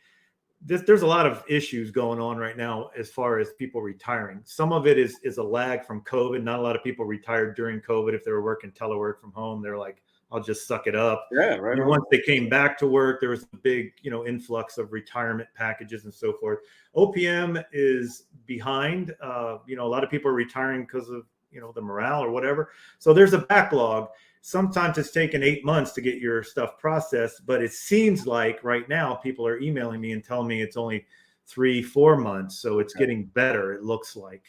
there's a lot of issues going on right now as far as people retiring. Some of it is a lag from COVID. Not a lot of people retired during COVID. If they were working telework from home, they're like, I'll just suck it up. Yeah, right. And once they came back to work, there was a big, influx of retirement packages and so forth. OPM is behind. A lot of people are retiring because of, the morale or whatever. So there's a backlog. Sometimes it's taken 8 months to get your stuff processed, but it seems like right now people are emailing me and telling me it's only 3-4 months. So it's getting better, it looks like.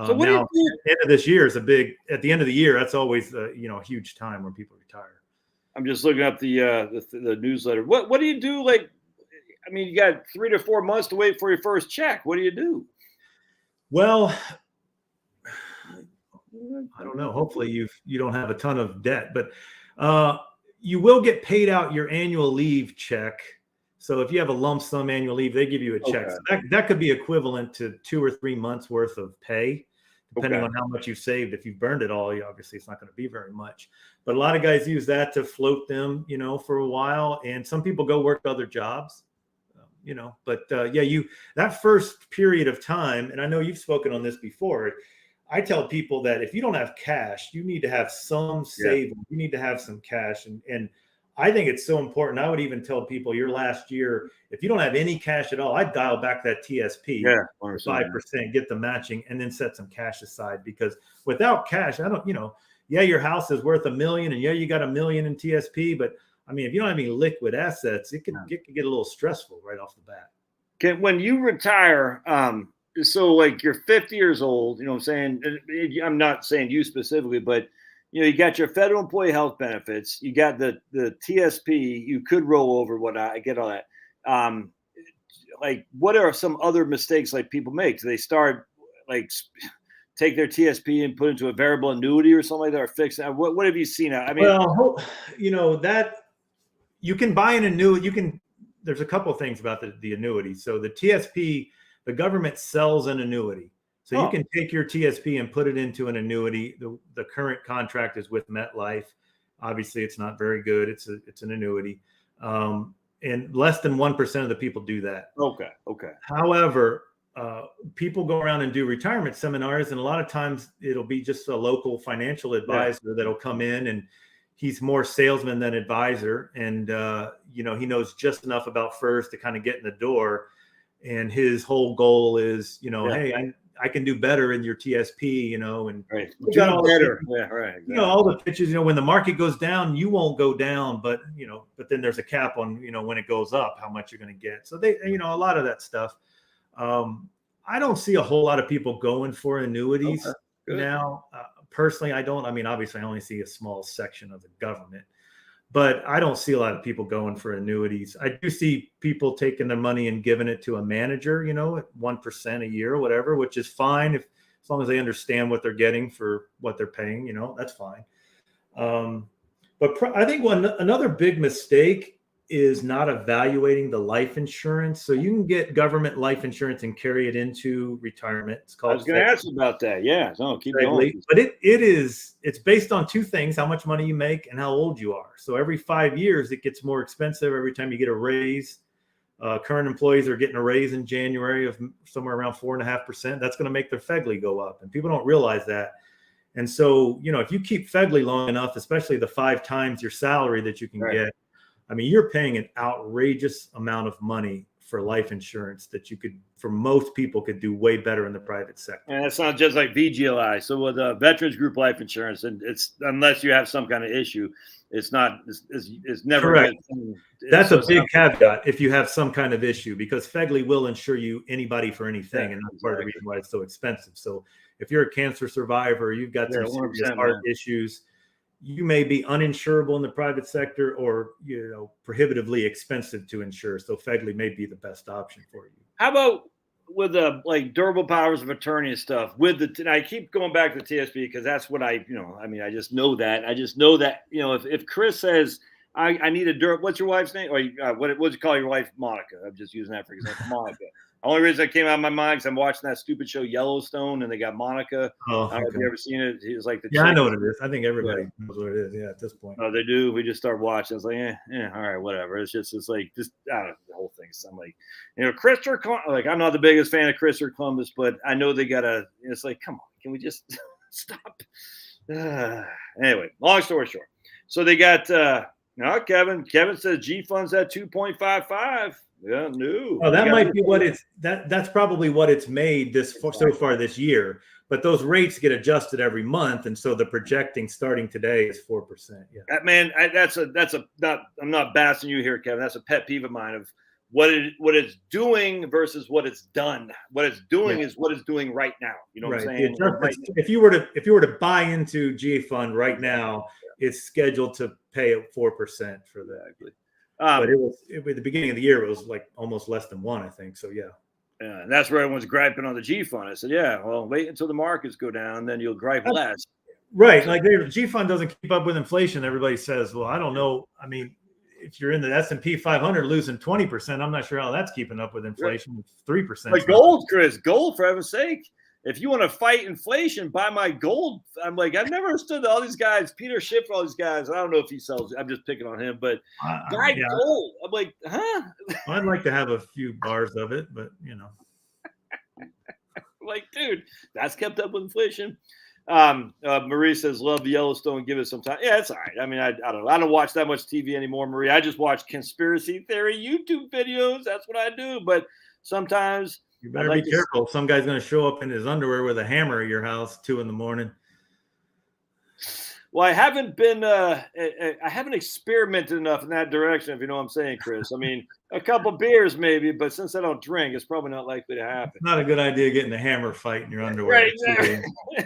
So what now, the end of this year is at the end of the year, that's always a huge time when people retire. I'm just looking up the newsletter. What do you do? You got 3 to 4 months to wait for your first check. What do you do? Well, I don't know. Hopefully you don't have a ton of debt, but you will get paid out your annual leave check. So if you have a lump sum annual leave, they give you a check. So that could be equivalent to 2 or 3 months worth of pay, depending on how much you've saved. If you've burned it all, obviously it's not going to be very much. But a lot of guys use that to float them, for a while. And some people go work other jobs, But that first period of time, and I know you've spoken on this before, I tell people that if you don't have cash, you need to have some savings. You need to have some cash. And I think it's so important. I would even tell people your last year, if you don't have any cash at all, I'd dial back that TSP, 5%, get the matching, and then set some cash aside. Because without cash, I don't, your house is worth $1 million, and you got $1 million in TSP, but I mean, if you don't have any liquid assets, it can get a little stressful right off the bat. Okay, when you retire, so like you're 50 years old, you know what I'm saying? I'm not saying you specifically, but you got your federal employee health benefits, you got the TSP, you could roll over I get all that. Like what are some other mistakes like people make? Do they start like take their TSP and put into a variable annuity or something like that, or fix that? What have you seen? I mean, well, that you can buy an annuity. There's a couple of things about the annuity. So the TSP, the government sells an annuity. So you can take your TSP and put it into an annuity. The current contract is with MetLife. Obviously, it's not very good. It's an annuity. And less than 1% of the people do that. Okay. However, people go around and do retirement seminars, and a lot of times it'll be just a local financial advisor that'll come in, and he's more salesman than advisor. And, he knows just enough about FERS to kind of get in the door. And his whole goal is, hey, I can do better in your TSP, and you got all better. Exactly. All the pitches, when the market goes down, you won't go down, but then there's a cap on, when it goes up, how much you're going to get. So they, a lot of that stuff. I don't see a whole lot of people going for annuities now. Personally, I don't. I mean, obviously I only see a small section of the government, but I don't see a lot of people going for annuities. I do see people taking their money and giving it to a manager, at 1% a year or whatever, which is fine as long as they understand what they're getting for what they're paying, that's fine. But I think another big mistake is not evaluating the life insurance. So you can get government life insurance and carry it into retirement. It's called. I was going to ask you about that. Yeah. No, keep going. But it's based on two things: how much money you make and how old you are. So every 5 years, it gets more expensive every time you get a raise. Current employees are getting a raise in January of somewhere around 4.5%. That's going to make their FEGLI go up. And people don't realize that. And so, if you keep FEGLI long enough, especially the 5 times your salary that you can get, I mean, you're paying an outrageous amount of money for life insurance that for most people, could do way better in the private sector. And it's not just like VGLI. So with Veterans Group Life Insurance, and it's unless you have some kind of issue, it's never correct. That's a big caveat if you have some kind of issue, because FEGLI will insure you anybody for anything, and that's part of the reason why it's so expensive. So if you're a cancer survivor, you've got some serious heart issues, you may be uninsurable in the private sector, or prohibitively expensive to insure. So FEGLI may be the best option for you. How about with like durable powers of attorney and stuff? And I keep going back to TSP because that's what I just know that. I just know that if Chris says I need a durable, what's your wife's name? Or what would you call your wife? Monica. I'm just using that for example. Monica. The only reason that came out of my mind is I'm watching that stupid show Yellowstone, and they got Monica. Oh, I don't know if you ever seen it. He was like I know what it is. I think everybody knows what it is. Yeah, at this point. Oh, they do. We just start watching. It's like, all right, whatever. It's like just I don't know, the whole thing. So I'm like, Christopher Columbus. Like, I'm not the biggest fan of Christopher Columbus, but I know they gotta. It's like, come on, can we just stop? Anyway, long story short. So they got Kevin. Kevin says G funds at 2.55. Yeah, no. Oh, that might be what that's probably what it's made so far this year. But those rates get adjusted every month, and so the projecting starting today is 4%. Yeah, man, I'm not bashing you here, Kevin. That's a pet peeve of mine of what it's doing versus what it's done. What it's doing is what it's doing right now. You know what I'm saying? If you were to buy into G fund right now, it's scheduled to pay 4% for that. But it was at the beginning of the year, it was like almost less than 1, I think. So yeah, and that's where everyone's griping on the G fund. I said, well, wait until the markets go down, then you'll gripe less. Right, like the G fund doesn't keep up with inflation. Everybody says, well, I don't know. I mean, if you're in the S&P 500 losing 20%, I'm not sure how that's keeping up with inflation with 3%. Like gold, Chris, gold for heaven's sake. If you want to fight inflation, buy my gold. I'm like, I've never understood all these guys, Peter Schiff, all these guys. I don't know if he sells. I'm just picking on him, but gold. I'm like, huh? I'd like to have a few bars of it, but like, dude, that's kept up with inflation. Marie says, love Yellowstone. Give it some time. Yeah, it's all right. I mean, I don't know. I don't watch that much TV anymore, Marie. I just watch conspiracy theory YouTube videos. That's what I do. But sometimes you better be careful. Some guy's going to show up in his underwear with a hammer at your house 2 a.m. Well, I haven't been, I haven't experimented enough in that direction, if you know what I'm saying, Chris. I mean, a couple beers maybe, but since I don't drink, it's probably not likely to happen. It's not a good idea getting a hammer fight in your underwear. Right, exactly.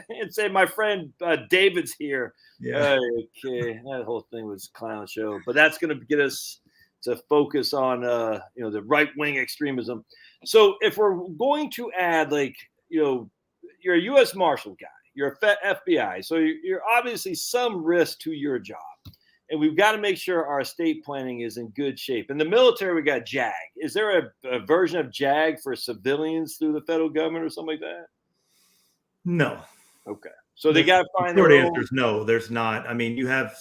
And say, my friend David's here. Yeah. Okay, that whole thing was clown show, but that's going to get us to focus on, the right-wing extremism. So if we're going to add, like, you're a U.S. Marshal guy. You're a FBI, so you're obviously some risk to your job. And we've got to make sure our estate planning is in good shape. In the military, we got JAG. Is there a version of JAG for civilians through the federal government or something like that? No. Okay. So they got to find the short answer is no, there's not. I mean, you have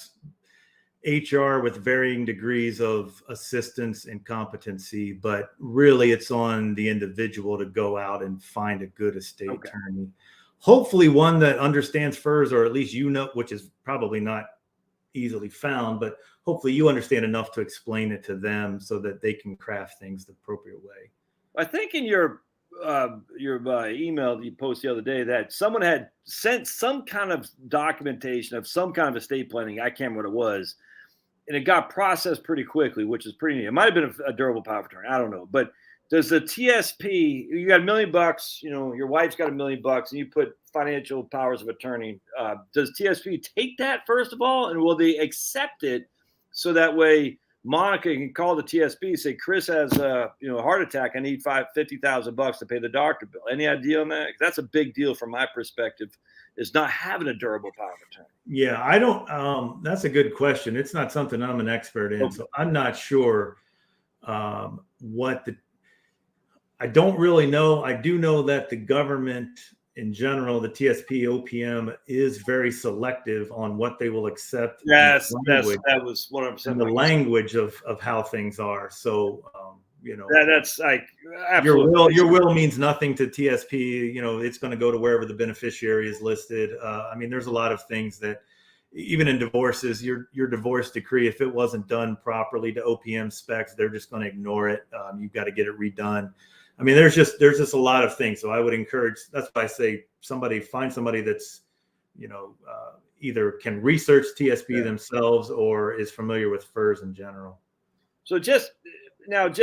HR with varying degrees of assistance and competency, but really it's on the individual to go out and find a good estate attorney. Hopefully one that understands FERS, or at least which is probably not easily found, but hopefully you understand enough to explain it to them so that they can craft things the appropriate way. I think in your email that you posted the other day that someone had sent some kind of documentation of some kind of estate planning. I can't remember what it was. And it got processed pretty quickly, which is pretty neat. It might have been a durable power of attorney. I don't know. But does the TSP, you got $1 million, your wife's got $1 million, and you put financial powers of attorney. Does TSP take that first of all, and will they accept it so that way Monica can call the TSP and say, Chris has a heart attack. I need $50,000 to pay the doctor bill. Any idea on that? That's a big deal from my perspective, is not having a durable power of attorney. Yeah, I don't. That's a good question. It's not something I'm an expert in, so I'm not sure I don't really know. I do know that the government in general, the TSP, OPM, is very selective on what they will accept. Yes, that was 100%. And the language of how things are. So, that's like absolutely. Your will means nothing to TSP. It's going to go to wherever the beneficiary is listed. I mean, there's a lot of things that, even in divorces, your divorce decree, if it wasn't done properly to OPM specs, they're just going to ignore it. You've got to get it redone. I mean, there's just a lot of things. So I would encourage, that's why I say find somebody that's, either can research TSP themselves or is familiar with FERS in general. So just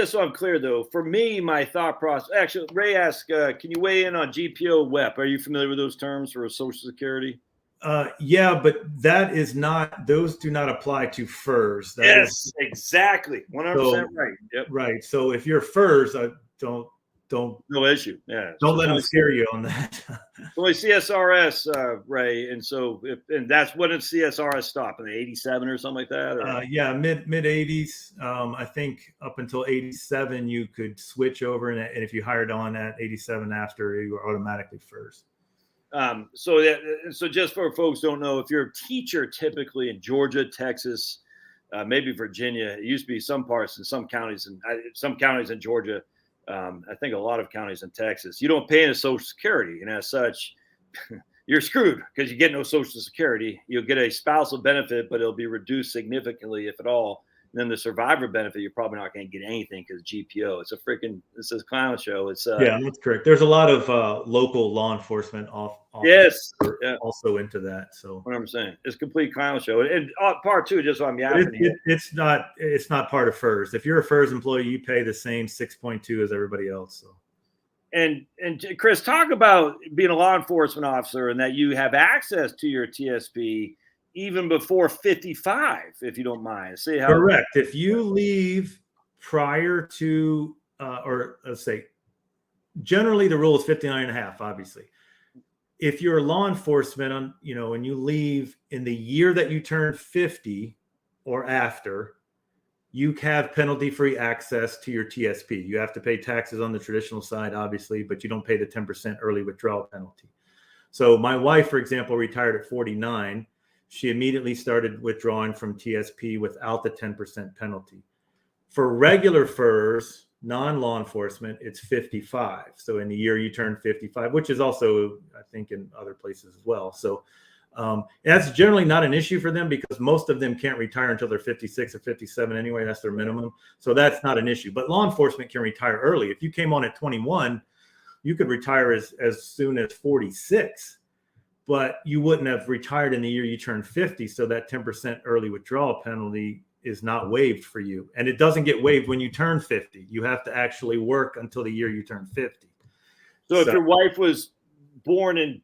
so I'm clear though, for me, my thought process, actually, Ray asked, can you weigh in on GPO WEP? Are you familiar with those terms for Social Security? Yeah, but those do not apply to FERS. Exactly. 100% right. Yep. Right. So if you're FERS, don't no issue. Yeah. Don't let them scare you on that. Only CSRS, Ray, and so that's when did CSRS stop in the 87 or something like that? Or? Yeah, mid 80s. I think up until 87 you could switch over, and if you hired on at 87 after, you were automatically FERS. So just for folks who don't know, if you're a teacher, typically in Georgia, Texas, maybe Virginia, it used to be some parts in some counties in Georgia. I think a lot of counties in Texas, you don't pay into Social Security, and as such, you're screwed because you get no Social Security. You'll get a spousal benefit, but it'll be reduced significantly, if at all. And then the survivor benefit, you're probably not going to get anything because GPO. It's a clown show. Yeah, that's correct. There's a lot of local law enforcement also into that. So what I'm saying, it's a complete clown show. And part two, just so I'm yapping here. It's not part of FERS. If you're a FERS employee, you pay the same 6.2 as everybody else. So. And Chris, talk about being a law enforcement officer and that you have access to your TSP even before 55, if you don't mind. See how correct. If you leave prior to, or let's say, generally the rule is 59 and a half, obviously. If you're law enforcement and you leave in the year that you turn 50 or after, you have penalty-free access to your TSP. You have to pay taxes on the traditional side, obviously, but you don't pay the 10% early withdrawal penalty. So my wife, for example, retired at 49. She immediately started withdrawing from TSP without the 10% penalty. For regular FERS, Non-law enforcement, it's 55. So in the year you turn 55, which is also, I think, in other places as well. So that's generally not an issue for them because most of them can't retire until they're 56 or 57 anyway. That's their minimum. So that's not an issue. But law enforcement can retire early. If you came on at 21, you could retire as soon as 46, but you wouldn't have retired in the year you turn 50. So that 10% early withdrawal penalty is not waived for you. And it doesn't get waived when you turn 50. You have to actually work until the year you turn 50. So if your wife was born in,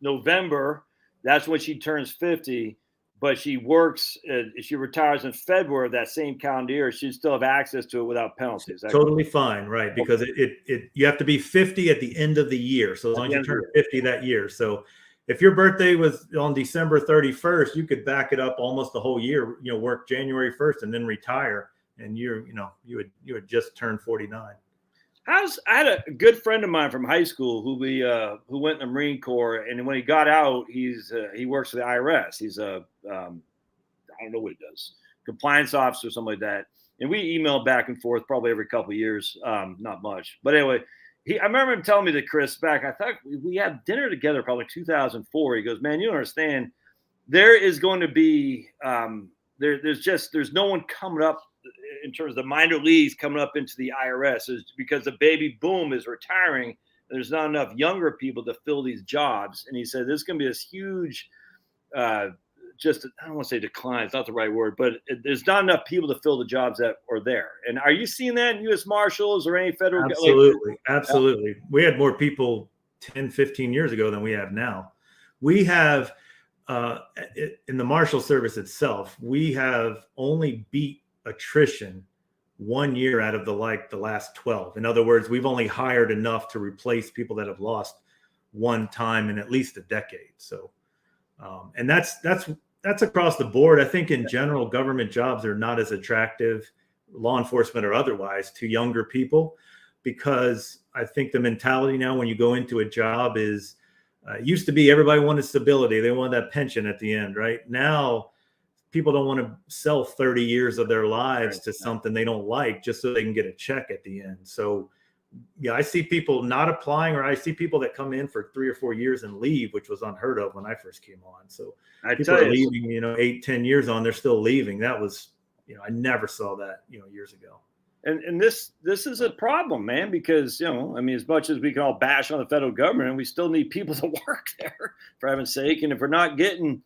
November, that's when she turns 50, but she works, she retires in February of that same calendar year, she'd still have access to it without penalties. Totally fine, right? Because you have to be 50 at the end of the year. So as long as you turn 50 that year. So if your birthday was on December 31st, you could back it up almost the whole year, work January 1st and then retire. And you would just turn 49. I had a good friend of mine from high school who went in the Marine Corps, and when he got out, he works for the IRS. He's I don't know what he does, compliance officer or something like that. And we emailed back and forth probably every couple of years, not much. But anyway, I remember him telling me that Chris back. I thought we had dinner together probably 2004. He goes, "Man, you don't understand. There is going to be there's no one coming up." In terms of the minor leagues coming up into the IRS is because the baby boom is retiring. There's not enough younger people to fill these jobs. And he said, there's going to be this huge, I don't want to say decline. It's not the right word, but there's not enough people to fill the jobs that are there. And are you seeing that in U.S. Marshals or any federal? Absolutely. We had more people 10, 15 years ago than we have now. We have, in the Marshal Service itself, we have only beat attrition 1 year out of the last 12. In other words, we've only hired enough to replace people that have lost one time in at least a decade. So, and that's across the board. I think in general, government jobs are not as attractive, law enforcement or otherwise, to younger people, because I think the mentality now when you go into a job is, used to be everybody wanted stability. They wanted that pension at the end, right? Now, people don't want to sell 30 years of their lives to something they don't like just so they can get a check at the end. So, yeah, I see people not applying, or I see people that come in for 3 or 4 years and leave, which was unheard of when I first came on. So people are leaving, 8, 10 years on, they're still leaving. That was, I never saw that, years ago. And this is a problem, man, because, as much as we can all bash on the federal government, we still need people to work there, for heaven's sake. And if we're not getting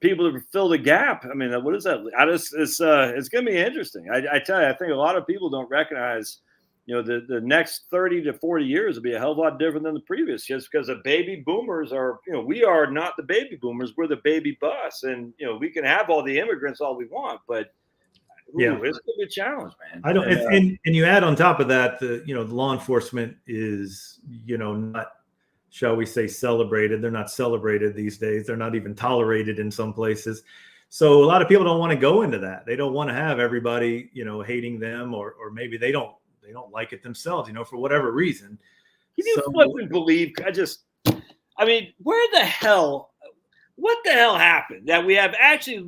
people to fill the gap, what is that? It's going to be interesting. I tell you, I think a lot of people don't recognize, the next 30 to 40 years will be a hell of a lot different than the previous, just because the baby boomers are, we are not the baby boomers, we're the baby bus. And, we can have all the immigrants all we want, but it's going to be a challenge, man. I don't, and you add on top of that, the law enforcement is, not, shall we say, celebrated. They're not celebrated these days. They're not even tolerated in some places. So a lot of people don't want to go into that. They don't want to have everybody, hating them, or maybe they don't like it themselves, for whatever reason. Can you fucking believe? What the hell happened that we have actually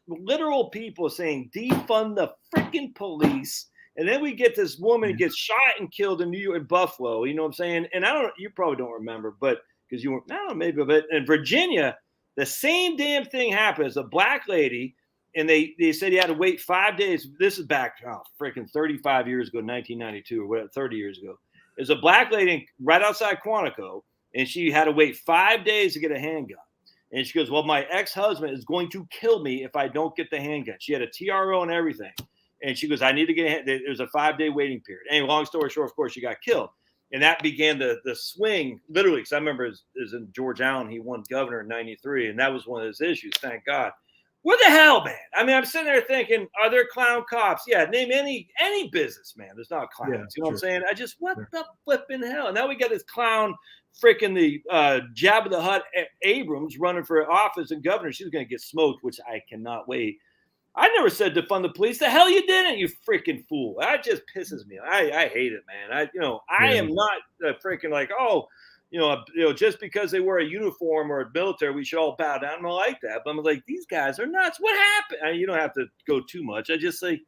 literal people saying defund the freaking police? And then we get this woman who gets shot and killed in New York, in Buffalo. You know what I'm saying? And you probably don't remember, but because you weren't, I don't know, maybe, but in Virginia, the same damn thing happened. As a black lady, and they said you had to wait 5 days. This is back, freaking 35 years ago, 1992 or whatever, 30 years ago. There's a black lady right outside Quantico, and she had to wait 5 days to get a handgun. And she goes, well, my ex-husband is going to kill me if I don't get the handgun. She had a TRO and everything. And she goes, I need to get there's a 5-day waiting period. Anyway, long story short, of course, she got killed. And that began the swing, literally, because I remember it was in George Allen. He won governor in 93, and that was one of his issues, thank God. What the hell, man? I'm sitting there thinking, are there clown cops? Yeah, name any business, man. There's not clowns. Yeah, you know what I'm saying? What the flipping hell? Now we got this clown, freaking the Jabba the Hutt Abrams running for office and governor. She's going to get smoked, which I cannot wait. I never said defund the police. The hell you didn't, you freaking fool. That just pisses me off. I hate it, man. I am not freaking like, just because they wear a uniform or a military, we should all bow down. I'm like that. But I'm like, these guys are nuts. What happened? You don't have to go too much. I just say,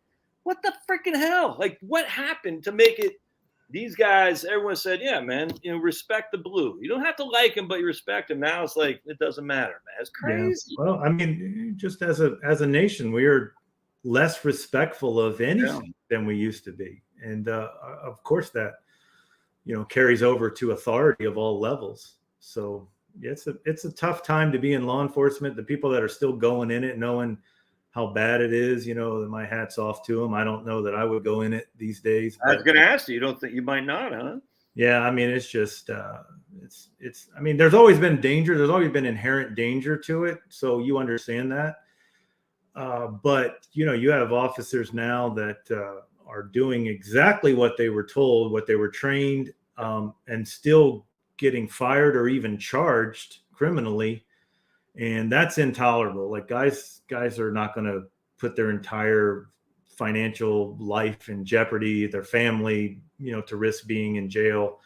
What the freaking hell? Like, what happened to make it? These guys, everyone said, yeah, man, respect the blue. You don't have to like him, but you respect him. Now it's like, it doesn't matter, man. It's crazy. Yeah. Well, I mean, just as a nation, we are less respectful of anything than we used to be. And of course that, carries over to authority of all levels. So yeah, it's a tough time to be in law enforcement. The people that are still going in it, knowing how bad it is, my hat's off to them. I don't know that I would go in it these days. I was going to ask you don't think you might not, huh? Yeah. I mean, it's just, I mean, there's always been danger. There's always been inherent danger to it. So you understand that. But, you have officers now that are doing exactly what they were told, what they were trained, and still getting fired or even charged criminally. And that's intolerable. Like guys are not going to put their entire financial life in jeopardy, their family, to risk being in jail.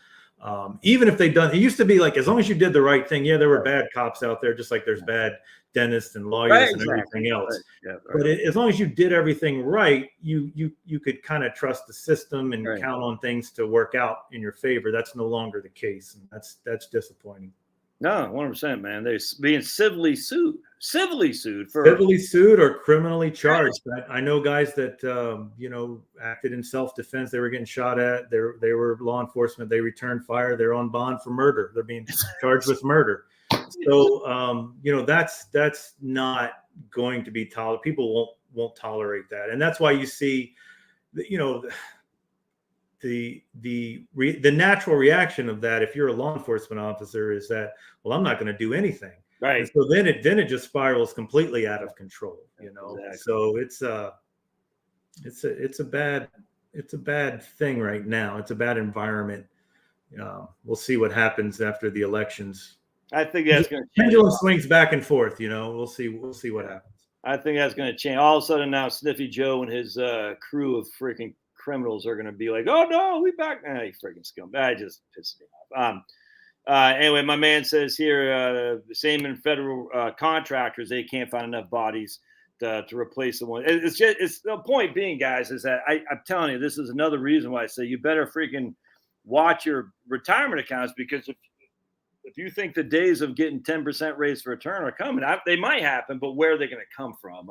Even if they've done, it used to be like, as long as you did the right thing. Yeah, there were bad cops out there, just like there's bad dentists and lawyers and everything else. Right. Yeah, right. But as long as you did everything right, you could kind of trust the system and count on things to work out in your favor. That's no longer the case, and that's disappointing. No, 100%, man. They're being civilly sued or criminally charged. I know guys that acted in self-defense. They were getting shot at. They were law enforcement. They returned fire. They're on bond for murder. They're being charged with murder. So that's not going to be tolerated. People won't tolerate that, and that's why you see, the natural reaction of that, if you're a law enforcement officer, is that, well, I'm not going to do anything. Right. And so then it just spirals completely out of control. Exactly. So it's a bad thing right now. It's a bad environment. We'll see what happens after the elections. I think that's going to pendulum swings back and forth. We'll see what happens. I think that's going to change. All of a sudden now, Sniffy Joe and his crew of freaking criminals are going to be like, oh no, we back. You freaking scum. I just pissed me off. Anyway, my man says here, the same in federal contractors, they can't find enough bodies to replace someone. It's the point being, guys, is that I'm telling you, this is another reason why I say you better freaking watch your retirement accounts, because if you think the days of getting 10% raise for return are coming, they might happen, but where are they going to come from?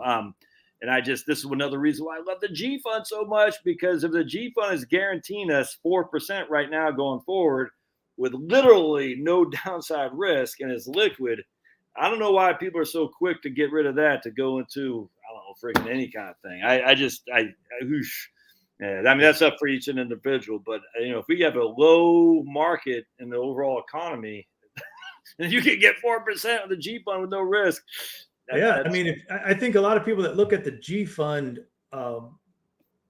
And this is another reason why I love the G Fund so much, because if the G Fund is guaranteeing us 4% right now going forward with literally no downside risk and is liquid, I don't know why people are so quick to get rid of that to go into, I don't know, freaking any kind of thing. I mean, that's up for each individual, but if we have a low market in the overall economy, and you can get 4% of the G Fund with no risk. I mean, I think a lot of people that look at the G Fund,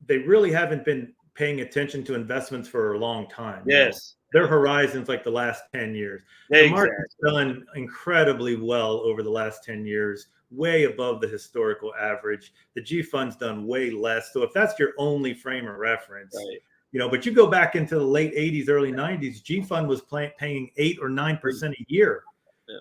they really haven't been paying attention to investments for a long time. Yes. Their horizon's like the last 10 years. Exactly. The market's done incredibly well over the last 10 years, way above the historical average. The G Fund's done way less. So if that's your only frame of reference, but you go back into the late 80s, early 90s, G Fund was paying 8 or 9% a year.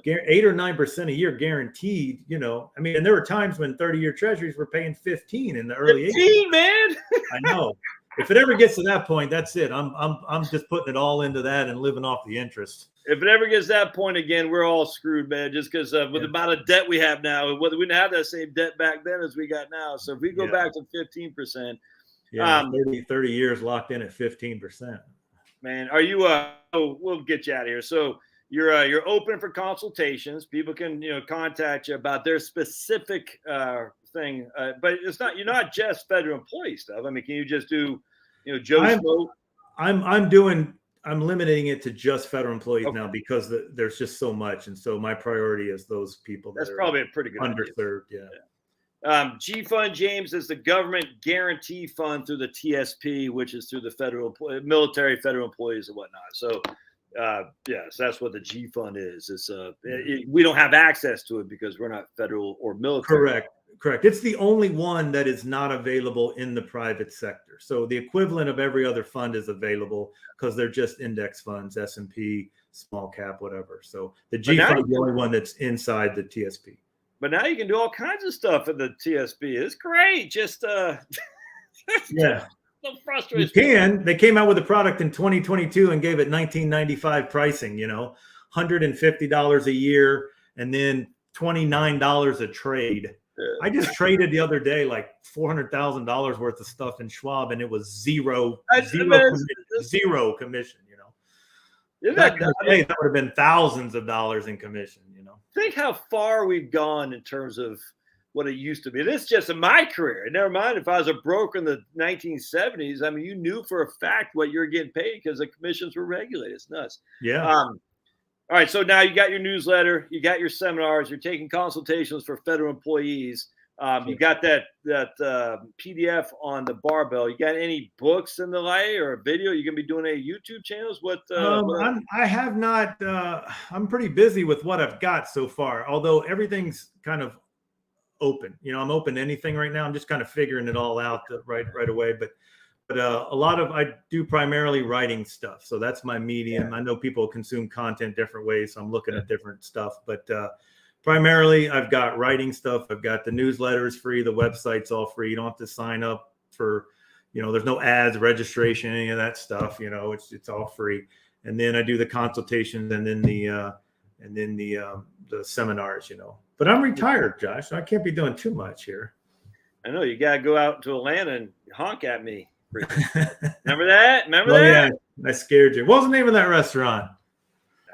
8 or 9% a year guaranteed, I mean, and there were times when 30-year treasuries were paying 15 in the early 15, 80s. Man. I know. If it ever gets to that point, that's it. I'm just putting it all into that and living off the interest. If it ever gets to that point again, we're all screwed, man. Just because with the amount of debt we have now, we didn't have that same debt back then as we got now. So if we go back to 15%, 30 years locked in at 15%. Man, are you? We'll get you out of here. So you're open for consultations. People can contact you about their specific thing, but you're not just federal employee stuff. I mean, can you just do Joe Schmo? I'm limiting it to just federal employees now, because there's just so much, and so my priority is those people that that's probably a pretty good underserved. Yeah. G Fund, James, is the government guarantee fund through the TSP, which is through the military federal employees and whatnot. So so that's what the G Fund is. It's we don't have access to it because we're not federal or military. Correct. It's the only one that is not available in the private sector. So the equivalent of every other fund is available because they're just index funds, S&P, small cap, whatever. So the G Fund is the only one that's inside the TSP. But now you can do all kinds of stuff at the TSP. It's great. Just Yeah. So You frustrating. can. They came out with a product in 2022 and gave it $19.95 pricing, $150 a year and then $29 a trade. I just traded the other day like $400,000 worth of stuff in Schwab, and it was zero commission. Isn't Back that, in the day, that would have been thousands of dollars in commission. think how far we've gone in terms of what it used to be. This is just in my career. Never mind if I was a broker in the 1970s. I mean, you knew for a fact what you're getting paid because the commissions were regulated. It's nuts. Yeah. All right. So now you got your newsletter, you got your seminars, you're taking consultations for federal employees. You got that PDF on the barbell. You got any books in the light or a video? You gonna be doing any YouTube channels? What? I have not. I'm pretty busy with what I've got so far. Although everything's kind of open. I'm open to anything right now. I'm just kind of figuring it all out right away. But a lot of I do primarily writing stuff. So that's my medium. Yeah. I know people consume content different ways, so I'm looking at different stuff. But primarily, I've got writing stuff. I've got the newsletter is free. The website's all free. You don't have to sign up for, there's no ads, registration, any of that stuff. It's all free. And then I do the consultations and then the seminars. But I'm retired, Josh. So I can't be doing too much here. I know you got to go out to Atlanta and honk at me. Remember that? Yeah, I scared you. What was the name of that restaurant?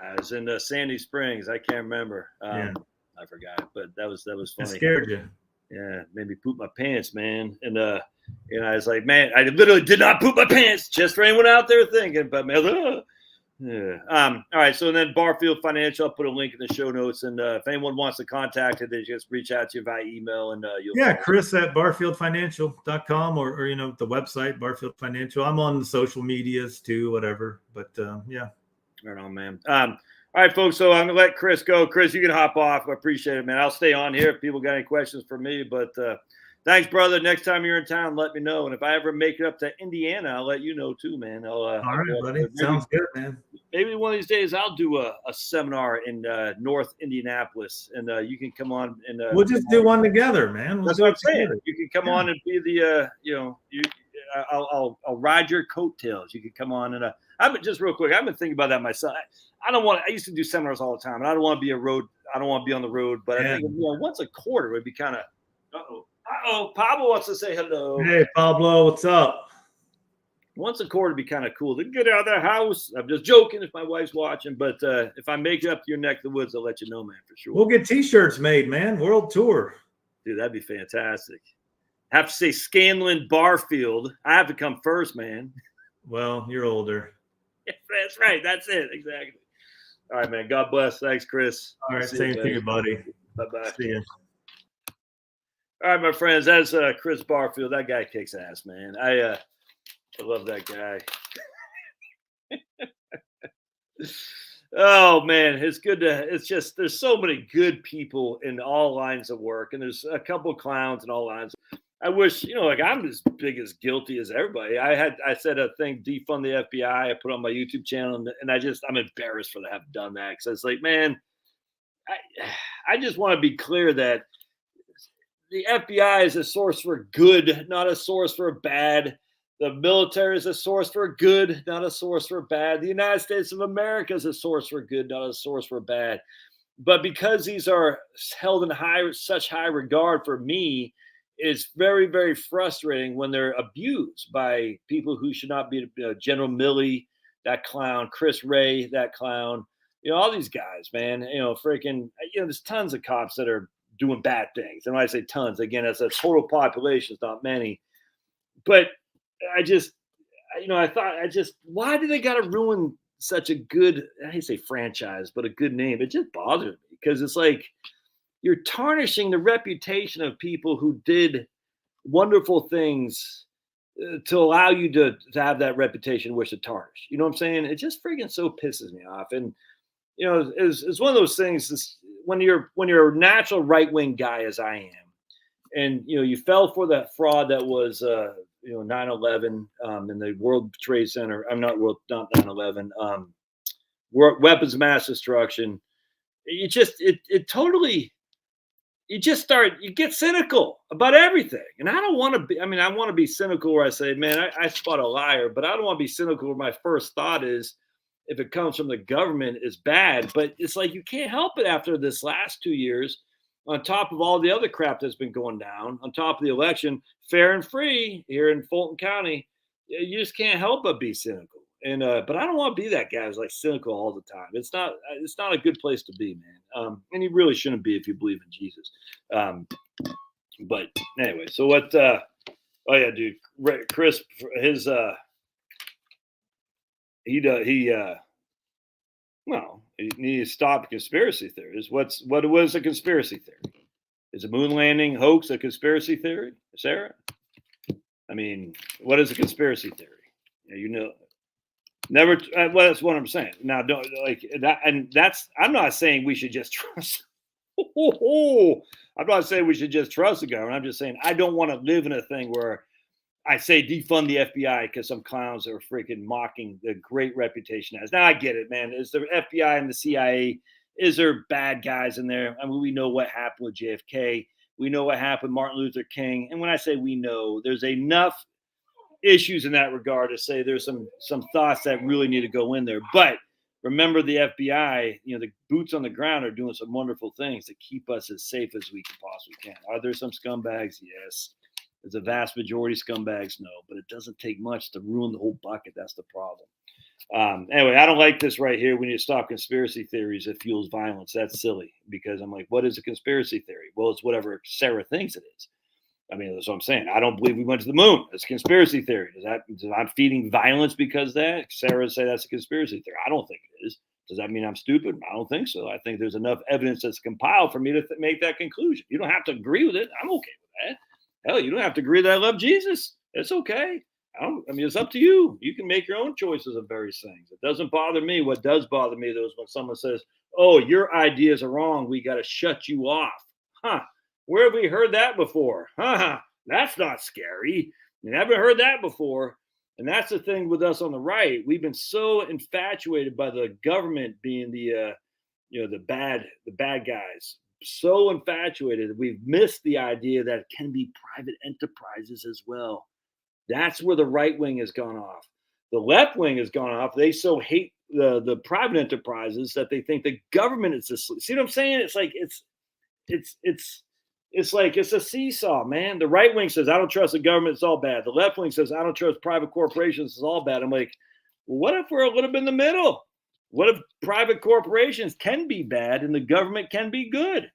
I was in Sandy Springs. I can't remember. I forgot it, but that was funny. I scared you. Yeah, made me poop my pants, man. And I was like, man, I literally did not poop my pants. Just for anyone out there thinking, but man, yeah. All right. So then Barfield Financial, I'll put a link in the show notes. And if anyone wants to contact it, they just reach out to you via email and Chris at barfieldfinancial.com or the website, Barfield Financial. I'm on the social medias too, whatever. But yeah. Right on, man. All right, folks. So I'm going to let Chris go. Chris, you can hop off. I appreciate it, man. I'll stay on here if people got any questions for me. But thanks, brother. Next time you're in town, let me know. And if I ever make it up to Indiana, I'll let you know too, man. All right, buddy. Sounds good, man. Maybe one of these days I'll do a seminar in North Indianapolis, and you can come on. And we'll just do one together, man. That's what I'm saying. You can come on and be the, I'll ride your coattails. You can come on and I've been just real quick. I've been thinking about that myself. I used to do seminars all the time, and I don't want to be I don't want to be on the road, but I think once a quarter would be kind of. Pablo wants to say hello. Hey, Pablo, what's up? Once a quarter would be kind of cool to get out of the house. I'm just joking if my wife's watching, but if I make it up to your neck of the woods, I'll let you know, man, for sure. We'll get T-shirts made, man. World tour. Dude, that'd be fantastic. I have to say Scanlon Barfield. I have to come first, man. Well, you're older. Yeah, that's right. That's it. Exactly. All right, man. God bless. Thanks, Chris. All right. Same to you, buddy. Bye-bye. See you. All right, my friends. That's Chris Barfield. That guy kicks ass, man. I love that guy. Oh, man. It's good there's so many good people in all lines of work, and there's a couple of clowns in all lines. I wish, I'm as big as guilty as everybody. I said a thing, defund the FBI. I put on my YouTube channel, and I'm embarrassed for having done that, because it's like, man, I just want to be clear that the FBI is a source for good, not a source for bad. The military is a source for good, not a source for bad. The United States of America is a source for good, not a source for bad. But because these are held in such high regard for me, it's very, very frustrating when they're abused by people who should not be. General Milley, that clown, Chris Ray, that clown. All these guys, man. There's tons of cops that are doing bad things. And when I say tons, again, as a total population, it's not many. But why do they got to ruin such a good, I hate to say franchise, but a good name? It just bothers me, because it's like you're tarnishing the reputation of people who did wonderful things to allow you to have that reputation which to tarnish. You know what I'm saying? It just freaking so pisses me off. And, it's one of those things when you're a natural right-wing guy, as I am, and, you fell for that fraud that was, 9/11 in the World Trade Center. Not 9/11. Weapons of mass destruction. It totally you get cynical about everything. And I don't want to be, I mean, I want to be cynical where I say, man, I spot a liar, but I don't want to be cynical where my first thought is, if it comes from the government, it's bad. But it's like, you can't help it after this last 2 years, on top of all the other crap that's been going down, on top of the election, fair and free here in Fulton County, you just can't help but be cynical. And but I don't want to be that guy who's like cynical all the time. It's not a good place to be, man. And you really shouldn't be if you believe in Jesus. But anyway, so what? Oh yeah, dude, Chris, his well, you need to stop conspiracy theories. What was a conspiracy theory? Is a moon landing hoax a conspiracy theory, Sarah? I mean, what is a conspiracy theory? You know, never. Well, that's what I'm saying. Now, don't like that, and that's. I'm not saying we should just trust. I'm not saying we should just trust the government. I'm just saying I don't want to live in a thing where I say defund the FBI because some clowns are freaking mocking the great reputation it has. Now I get it, man. Is the FBI and the CIA? Is there bad guys in there? I mean, we know what happened with JFK. We know what happened with Martin Luther King. And when I say we know, there's enough issues in that regard to say there's some thoughts that really need to go in there. But remember, the FBI, the boots on the ground are doing some wonderful things to keep us as safe as we can possibly can. Are there some scumbags? Yes. There's a vast majority scumbags, no, but it doesn't take much to ruin the whole bucket. That's the problem. Anyway, I don't like this right here. We need to stop conspiracy theories that fuels violence. That's silly, because I'm like, what is a conspiracy theory? Well, it's whatever Sarah thinks it is. I mean, that's what I'm saying. I don't believe we went to the moon. It's a conspiracy theory. I'm feeding violence because that? Sarah say that's a conspiracy theory. I don't think it is. Does that mean I'm stupid? I don't think so. I think there's enough evidence that's compiled for me to make that conclusion. You don't have to agree with it. I'm okay with that. Hell, you don't have to agree that I love Jesus. It's okay. I mean, it's up to you. You can make your own choices of various things. It doesn't bother me. What does bother me, though, is when someone says, oh, your ideas are wrong. We got to shut you off. Huh. Where have we heard that before? Huh. That's not scary. We haven't heard that before. And that's the thing with us on the right. We've been so infatuated by the government being the bad guys. So infatuated that we've missed the idea that it can be private enterprises as well. That's where the right wing has gone off. The left wing has gone off. They so hate the private enterprises that they think the government is asleep. See what I'm saying? It's like it's a seesaw, man. The right wing says, I don't trust the government, it's all bad. The left wing says, I don't trust private corporations, it's all bad. I'm like, well, what if we're a little bit in the middle? What if private corporations can be bad and the government can be good?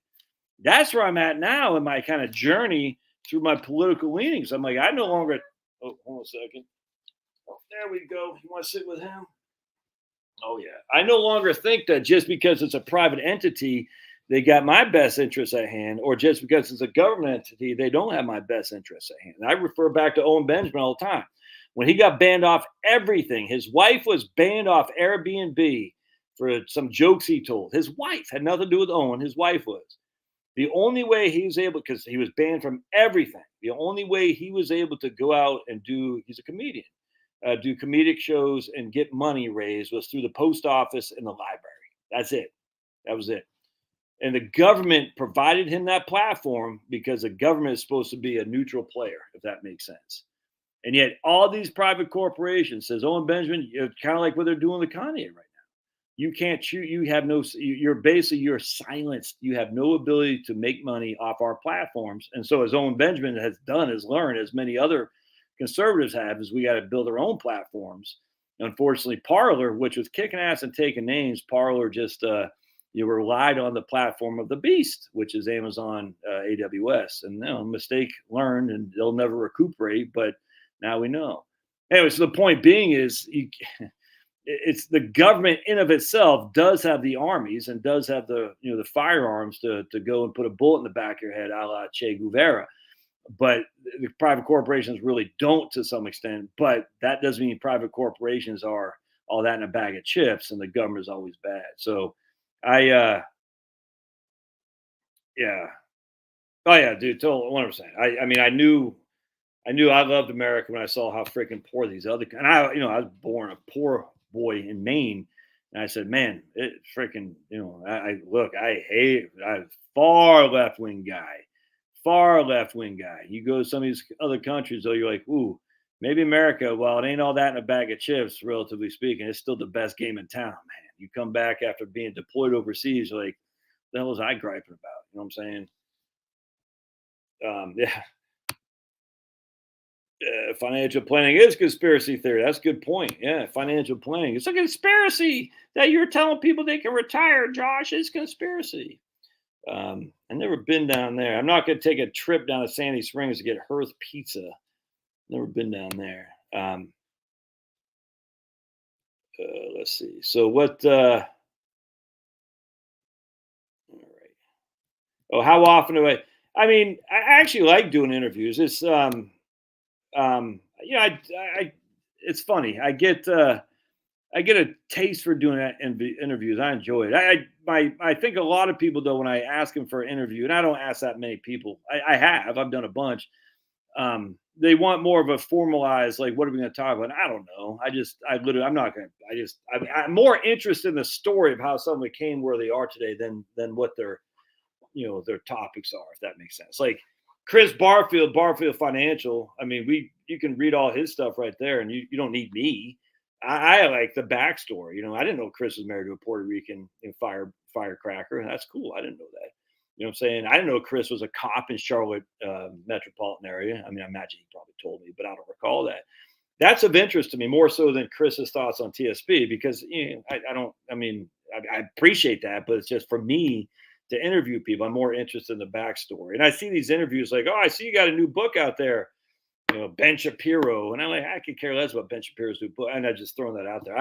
That's where I'm at now in my kind of journey through my political leanings. I'm like, I no longer. Oh, hold on a second. Oh, there we go. You want to sit with him? Oh, yeah. I no longer think that just because it's a private entity, they got my best interests at hand, or just because it's a government entity, they don't have my best interests at hand. And I refer back to Owen Benjamin all the time. When he got banned off everything, his wife was banned off Airbnb for some jokes he told. His wife had nothing to do with Owen. His wife was. The only way he was able, because he was banned from everything, the only way he was able to go out and he's a comedian, do comedic shows and get money raised was through the post office and the library. That's it. That was it. And the government provided him that platform because the government is supposed to be a neutral player, if that makes sense. And yet all these private corporations, says Owen Benjamin, kind of like what they're doing with Kanye right now. You can't choose. You're silenced. You have no ability to make money off our platforms. And so, as Owen Benjamin has learned, as many other conservatives have, is we got to build our own platforms. Unfortunately, Parler, which was kicking ass and taking names, Parler just relied on the platform of the beast, which is Amazon AWS. And mistake learned, and they'll never recuperate. But now we know. Anyway, so the point being is it's the government in of itself does have the armies and does have the firearms to go and put a bullet in the back of your head, a la Che Guevara. But the private corporations really don't to some extent. But that doesn't mean private corporations are all that in a bag of chips and the government is always bad. So yeah. Oh yeah, dude, totally 100%. I mean, I knew I loved America when I saw how freaking poor these other, and I was born a poor boy in Maine, And I said, man, it freaking, I'm far left wing guy. You go to some of these other countries, though, you're like, ooh, maybe America, while it ain't all that in a bag of chips, relatively speaking, it's still the best game in town, man. You come back after being deployed overseas, you're like, the hell was I griping about? You know what I'm saying? Yeah. Financial planning is conspiracy theory. That's a good point. Yeah, financial planning. It's a conspiracy that you're telling people they can retire, Josh. It's conspiracy. I've never been down there. I'm not going to take a trip down to Sandy Springs to get Hearth Pizza. Never been down there. Let's see. So what? All right. Oh, how often do I? I mean, I actually like doing interviews. It's I it's funny. I get a taste for doing that in interviews. I enjoy it. I think a lot of people, though, when I ask them for an interview, and I don't ask that many people. I've done a bunch. They want more of a formalized, like, what are we going to talk about? And I don't know. I'm not going to. I'm more interested in the story of how someone came where they are today than what their topics are, if that makes sense. Like Chris Barfield Financial. I mean, you can read all his stuff right there, and you don't need me. I like the backstory. I didn't know Chris was married to a Puerto Rican firecracker. That's cool. I didn't know that. You know what I'm saying? I didn't know Chris was a cop in Charlotte metropolitan area. I mean, I imagine he probably told me, but I don't recall that. That's of interest to me more so than Chris's thoughts on TSP because I appreciate that, but it's just for me to interview people. I'm more interested in the backstory. And I see these interviews like, oh, I see you got a new book out there. Ben Shapiro. And I'm like, I could care less about Ben Shapiro's new book. And I'm just throwing that out there.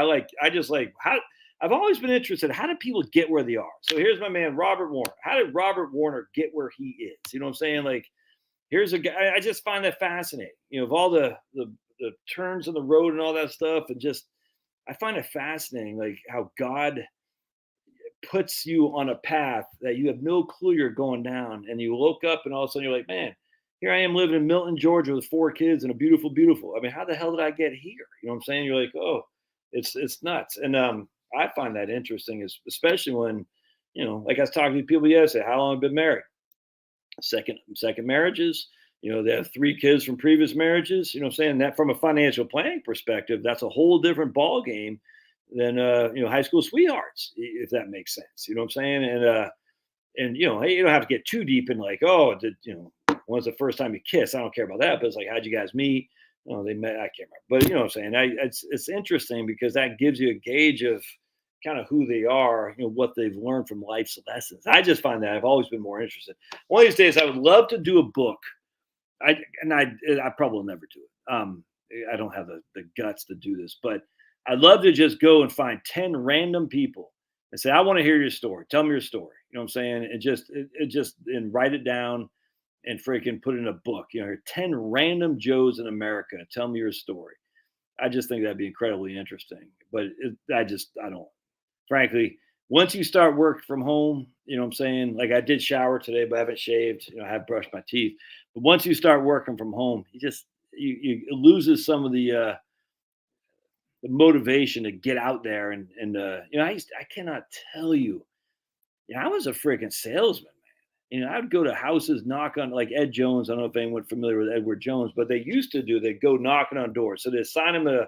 I've always been interested. How do people get where they are? So here's my man, Robert Warner. How did Robert Warner get where he is? You know what I'm saying? Like, here's a guy, I just find that fascinating. Of all the turns in the road and all that stuff. And just, I find it fascinating, like how God puts you on a path that you have no clue you're going down. And you look up and all of a sudden you're like, man, here I am living in Milton, Georgia with 4 kids and a beautiful. I mean, how the hell did I get here? You know what I'm saying? You're like, oh, it's nuts. And I find that interesting, especially when, like I was talking to people yesterday, how long I've been married. Second marriages, they have 3 kids from previous marriages. You know what I'm saying? That from a financial planning perspective, that's a whole different ball game than high school sweethearts, if that makes sense. You know what I'm saying? And you don't have to get too deep in like, oh, when's the first time you kiss? I don't care about that, but it's like, how'd you guys meet? They met. I can't remember, but you know what I'm saying. It's interesting because that gives you a gauge of kind of who they are, what they've learned from life's lessons. I just find that I've always been more interested. One of these days, I would love to do a book. I probably will never do it. I don't have the guts to do this, but I'd love to just go and find 10 random people and say, I want to hear your story. Tell me your story. You know what I'm saying? And write it down and freaking put it in a book. 10 random Joes in America. Tell me your story. I just think that'd be incredibly interesting. But I don't. Frankly, once you start work from home, you know what I'm saying? Like I did shower today, but I haven't shaved. I have brushed my teeth. But once you start working from home, it loses some of the motivation to get out there and I cannot tell you. I was a freaking salesman. I would go to houses, knock on, like Ed Jones. I don't know if anyone's familiar with Edward Jones, but they'd go knocking on doors. So they assign them a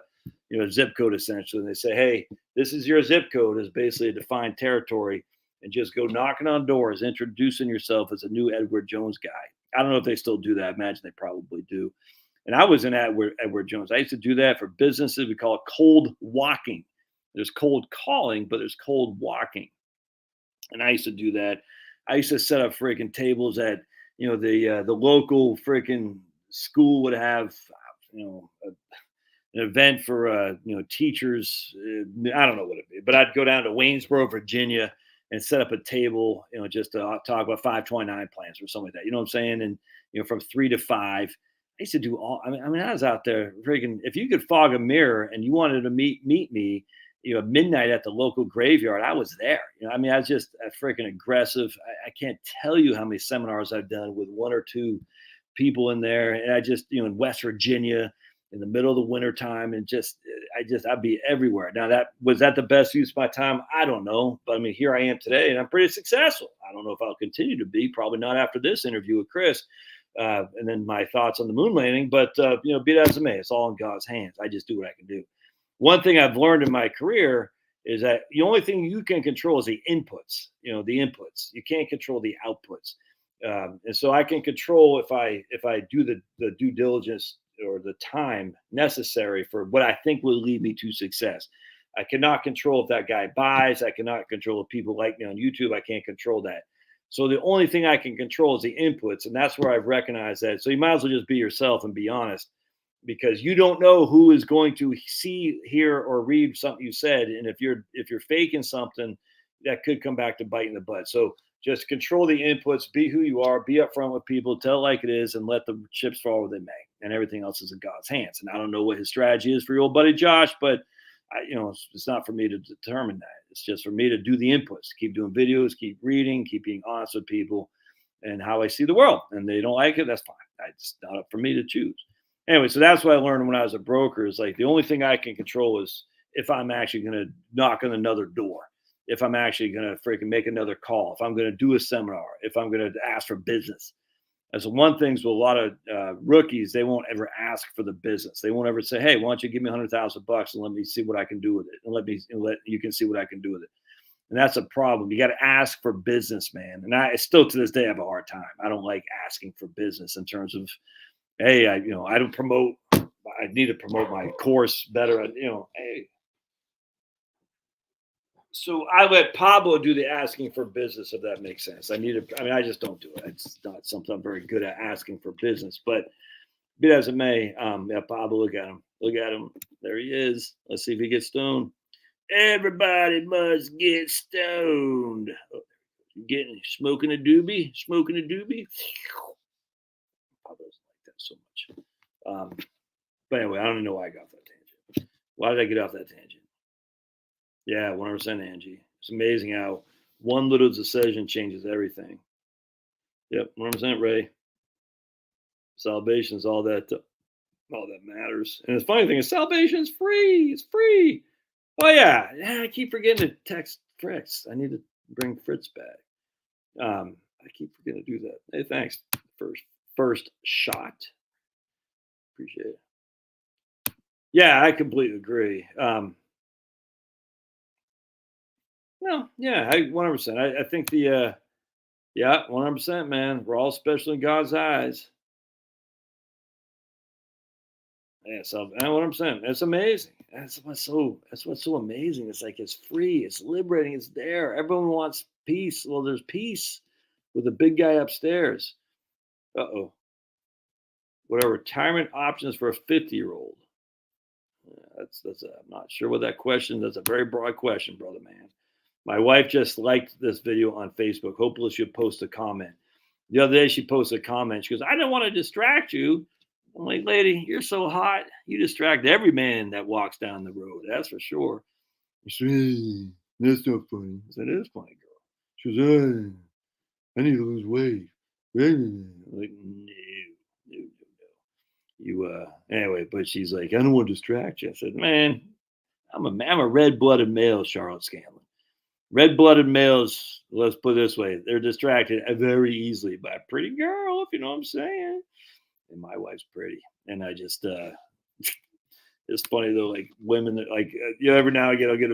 zip code essentially. And they say, hey, this is your zip code, is basically a defined territory, and just go knocking on doors, introducing yourself as a new Edward Jones guy. I don't know if they still do that. I imagine they probably do. And I was in Edward Jones. I used to do that for businesses. We call it cold walking. There's cold calling, but there's cold walking. And I used to do that. I used to set up freaking tables at, the local freaking school would have, an event for, teachers. I don't know what it'd be, but I'd go down to Waynesboro, Virginia and set up a table, just to talk about 529 plans or something like that. You know what I'm saying? And, from 3 to 5, I used to do I was out there freaking, if you could fog a mirror and you wanted to meet me, midnight at the local graveyard, I was there. I was just freaking aggressive. I can't tell you how many seminars I've done with 1 or 2 people in there. And I just, in West Virginia, in the middle of the winter time, and I'd be everywhere. Now, was that the best use of my time? I don't know, but I mean, here I am today, and I'm pretty successful. I don't know if I'll continue to be. Probably not after this interview with Chris, and then my thoughts on the moon landing. But be that as it may, it's all in God's hands. I just do what I can do. One thing I've learned in my career is that the only thing you can control is the inputs. The inputs. You can't control the outputs. And so I can control if I do the due diligence or the time necessary for what I think will lead me to success. I cannot control if that guy buys. I cannot control if people like me on YouTube. I can't control that. So the only thing I can control is the inputs, and that's where I've recognized that. So you might as well just be yourself and be honest, because you don't know who is going to see, hear, or read something you said, and if you're faking something, that could come back to bite in the butt. So just control the inputs, be who you are, be upfront with people, tell it like it is, and let the chips fall where they may. And everything else is in God's hands. And I don't know what his strategy is for your old buddy Josh, but it's not for me to determine that. It's just for me to do the inputs, keep doing videos, keep reading, keep being honest with people, and how I see the world. And they don't like it, that's fine. It's not up for me to choose. Anyway, so that's what I learned when I was a broker. Is like the only thing I can control is if I'm actually going to knock on another door, if I'm actually going to freaking make another call, if I'm going to do a seminar, if I'm going to ask for business. That's one thing with a lot of rookies, they won't ever ask for the business. They won't ever say, hey, why don't you give me $100,000 and let me see what I can do with it, and let you can see what I can do with it. And that's a problem. You got to ask for business, man. And I still to this day have a hard time. I don't like asking for business in terms of, hey, I don't promote. I need to promote my course better. Hey. So I let Pablo do the asking for business, if that makes sense. I just don't do it. It's not something I'm very good at, asking for business. But be that as it may, Pablo, look at him. Look at him. There he is. Let's see if he gets stoned. Everybody must get stoned. Smoking a doobie. Pablo doesn't like that so much. But anyway, I don't even know why I got off that tangent. Why did I get off that tangent? Yeah, 100% Angie. It's amazing how one little decision changes everything. Yep, 100% Ray. Salvation is all that matters. And the funny thing is, salvation is free. It's free. Oh yeah, I keep forgetting to text Fritz. I need to bring Fritz back. I keep forgetting to do that. Hey, thanks. First shot. Appreciate it. Yeah, I completely agree. Well, yeah, 100%. I think 100%, man. We're all special in God's eyes. Yeah, so 100%. It's amazing. That's what's so amazing. It's like it's free, it's liberating, it's there. Everyone wants peace. Well, there's peace with the big guy upstairs. What are retirement options for a 50-year-old? That's I'm not sure what that question. That's a very broad question, brother man. My wife just liked this video on Facebook. Hopefully she'll post a comment. The other day she posted a comment. She goes, I don't want to distract you. I'm like, lady, you're so hot. You distract every man that walks down the road. That's for sure. She said, hey, that's not funny. I said, it is funny, girl. She goes, hey, I need to lose weight. I'm like, no. Anyway, but she's like, I don't want to distract you. I said, man, I'm a red-blooded male, Charlotte Scanlon. Red-blooded males, let's put it this way, they're distracted very easily by a pretty girl, if you know what I'm saying. And my wife's pretty. And I just, it's funny though, like women that every now and again I'll get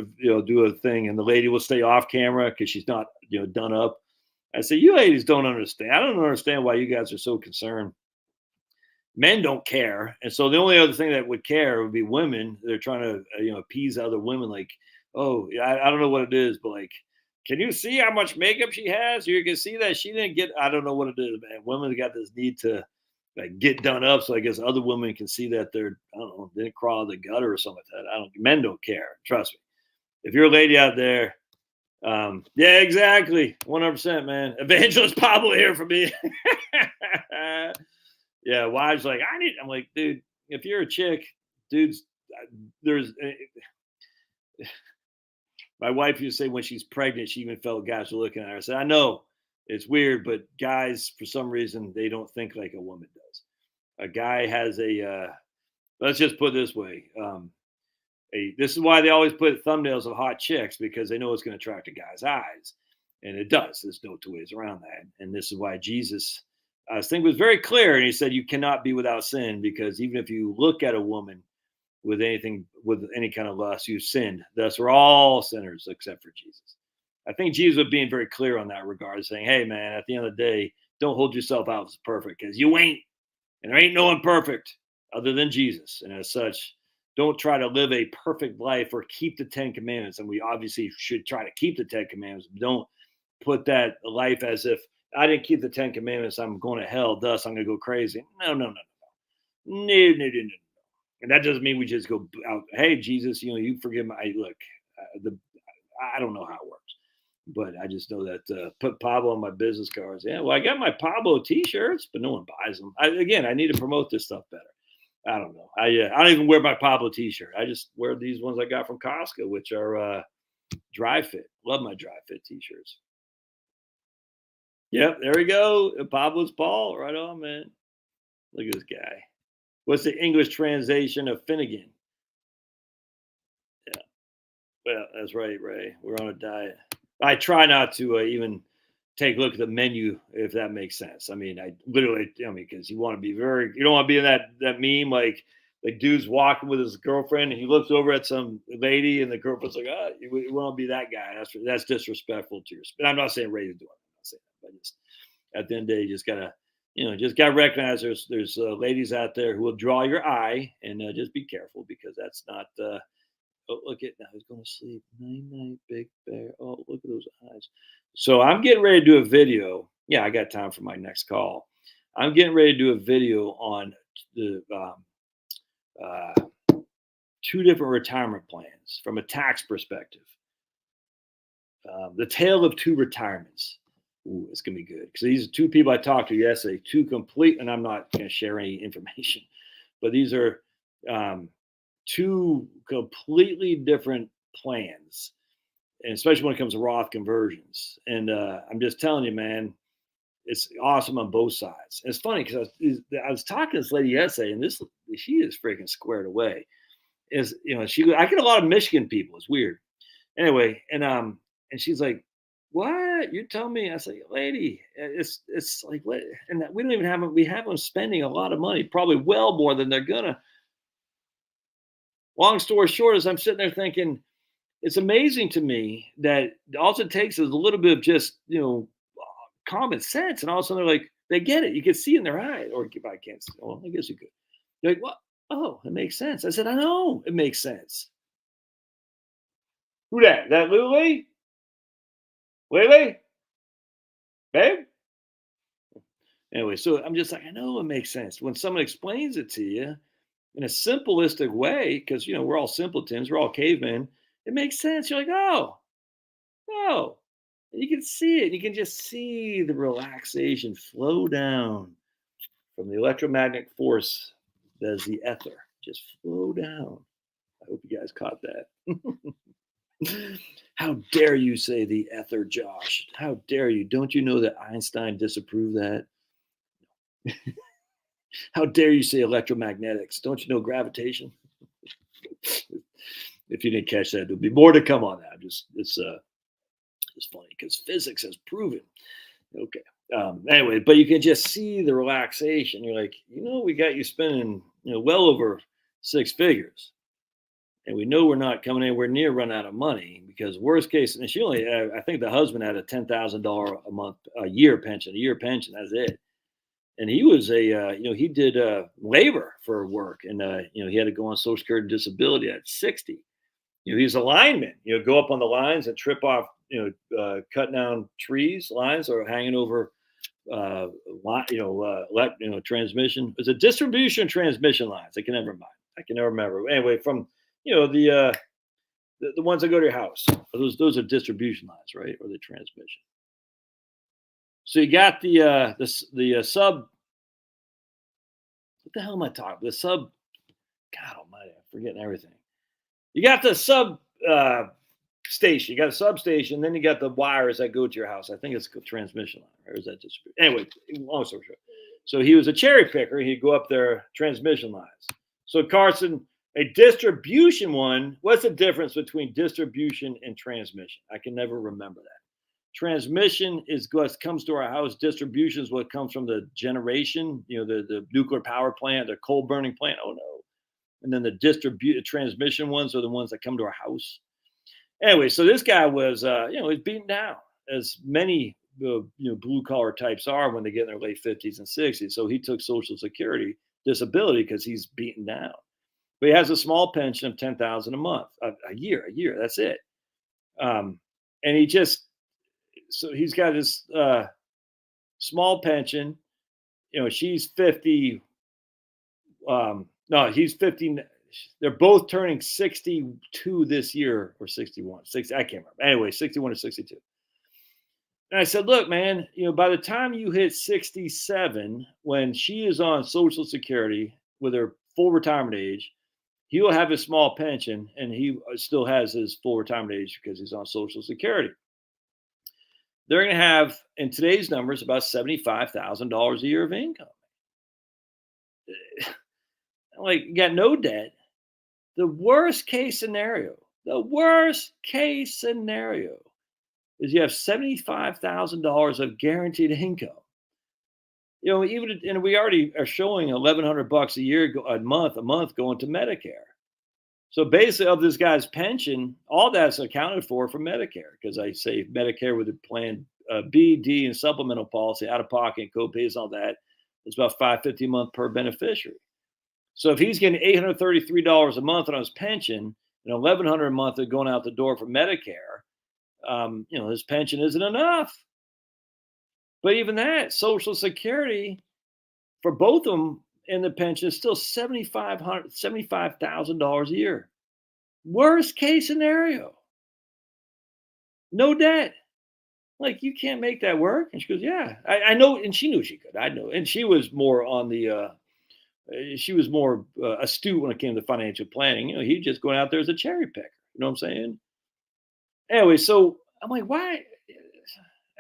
do a thing and the lady will stay off camera because she's not, done up. I say, you ladies don't understand. I don't understand why you guys are so concerned. Men don't care. And so the only other thing that would care would be women. They're trying to, appease other women like, oh, I don't know what it is, but like, can you see how much makeup she has? You can see that she didn't get, I don't know what it is, man. Women got this need to like get done up. So I guess other women can see that they're, I don't know, didn't crawl in the gutter or something like that. Men don't care. Trust me. If you're a lady out there, yeah, exactly. 100%, man. Evangelist Pablo here for me. Yeah. Wives like, I'm like, dude, if you're a chick, dudes, my wife used to say when she's pregnant, she even felt guys were looking at her. I said, I know it's weird, but guys, for some reason, they don't think like a woman does. A guy has let's just put it this way. This is why they always put thumbnails of hot chicks, because they know it's going to attract a guy's eyes. And it does. There's no two ways around that. And this is why Jesus, I think, was very clear. And he said, you cannot be without sin, because even if you look at a woman with any kind of lust, you've sinned. Thus, we're all sinners except for Jesus. I think Jesus was being very clear on that regard, saying, hey, man, at the end of the day, don't hold yourself out as perfect, because you ain't. And there ain't no one perfect other than Jesus. And as such, don't try to live a perfect life or keep the 10 commandments. And we obviously should try to keep the 10 commandments. Don't put that life as if I didn't keep the 10 commandments, I'm going to hell, thus I'm going to go crazy. No. And that doesn't mean we just go out, hey, Jesus, you forgive me. I don't know how it works, but I just know that put Pablo on my business cards. Yeah, well, I got my Pablo t-shirts, but no one buys them. I need to promote this stuff better. I don't know. I don't even wear my Pablo t-shirt. I just wear these ones I got from Costco, which are dry fit. Love my dry fit t-shirts. Yep, there we go. Pablo's Paul. Right on, man. Look at this guy. What's the English translation of Finnegan? Yeah. Well, that's right, Ray. We're on a diet. I try not to even take a look at the menu, if that makes sense. I mean, because you want to be you don't want to be in that meme like dude's walking with his girlfriend and he looks over at some lady and the girlfriend's like, you want to be that guy. That's disrespectful to your. And I'm not saying Ray is doing it. I'm not saying that, but just at the end of the day, you just gotta recognize there's ladies out there who will draw your eye, and just be careful, because that's not. Oh, look at now, he's going to sleep. Night, big bear. Oh, look at those eyes. So I'm getting ready to do a video. Yeah, I got time for my next call. I'm getting ready to do a video on the 2 different retirement plans from a tax perspective. The tale of 2 retirements. Ooh, it's going to be good. Because these are 2 people I talked to yesterday, 2 complete, and I'm not going to share any information, but these are 2 completely different plans, and especially when it comes to Roth conversions. And I'm just telling you, man, it's awesome on both sides. And it's funny because I was talking to this lady yesterday, and she is freaking squared away. I get a lot of Michigan people. It's weird. Anyway, and she's like, "What? You tell me?" I say, "Lady, it's like, and we don't even we have them spending a lot of money, probably well more than they're gonna." Long story short is I'm sitting there thinking, it's amazing to me that all it takes is a little bit of just, common sense. And all of a sudden they're like, they get it. You can see in their eyes, or if I can't see, well, I guess you could. You're like, what? Oh, it makes sense. I said, I know it makes sense. Who that? That Lily? Lily? Babe? Anyway, so I'm just like, I know it makes sense. When someone explains it to you in a simplistic way, because we're all simpletons, we're all cavemen, it makes sense. You're like, oh, you can see it. You can just see the relaxation flow down from the electromagnetic force that is the ether. Just flow down. I hope you guys caught that. How dare you say the ether, Josh? How dare you? Don't you know that Einstein disapproved that? How dare you say electromagnetics? Don't you know gravitation? If you didn't catch that, there'll be more to come on that. It's funny because physics has proven. Okay. Anyway, but you can just see the relaxation. You're like, we got you spending, well over 6 figures, and we know we're not coming anywhere near run out of money, because worst case, and she only, I think the husband had a $10,000 a year pension. That's it. And he was he did labor for work, and he had to go on Social Security disability at 60. He's a lineman. Go up on the lines and trip off. Cut down trees, lines, or hanging over. Transmission. It's a distribution transmission lines. I can never remember. Anyway, from the ones that go to your house. Those are distribution lines, right, or the transmission. So you got the sub. What the hell am I talking? The sub. God Almighty, I'm forgetting everything. You got the sub station. You got a substation. Then you got the wires that go to your house. I think it's a transmission line, or is that just anyway? Long story short. So he was a cherry picker. He'd go up their transmission lines. So Carson, a distribution one, what's the difference between distribution and transmission? I can never remember that. Transmission is what comes to our house. Distribution is what comes from the generation, the nuclear power plant, the coal burning plant. Oh no. And then the transmission ones are the ones that come to our house. Anyway, so this guy was, he's beaten down, as many blue collar types are when they get in their late 50s and 60s. So he took Social Security disability because he's beaten down. But he has a small pension of $10,000 a month, a year. That's it. And he's got this small pension. She's 50. No, he's 50. They're both turning 62 this year, or 61. 60, I can't remember. Anyway, 61 or 62. And I said, look, man, by the time you hit 67, when she is on Social Security with her full retirement age, he will have his small pension, and he still has his full retirement age because he's on Social Security. They're going to have, in today's numbers, about $75,000 a year of income. Like, you got no debt. The worst case scenario is you have $75,000 of guaranteed income. And we already are showing $1,100 a year, a month going to Medicare. So basically, of this guy's pension, all that's accounted for Medicare, because I say Medicare with a plan B, D, and supplemental policy, out of pocket, co-pays, all that. It's about $550 a month per beneficiary. So if he's getting $833 a month on his pension and $1,100 a month are going out the door for Medicare, his pension isn't enough. But even that, Social Security for both of them in the pension is still $75,000 a year. Worst case scenario. No debt. Like, you can't make that work. And she goes, yeah, I know. And she knew she could. I know. And she was more on the, astute when it came to financial planning. He'd just going out there as a cherry picker. You know what I'm saying? Anyway, so I'm like, why?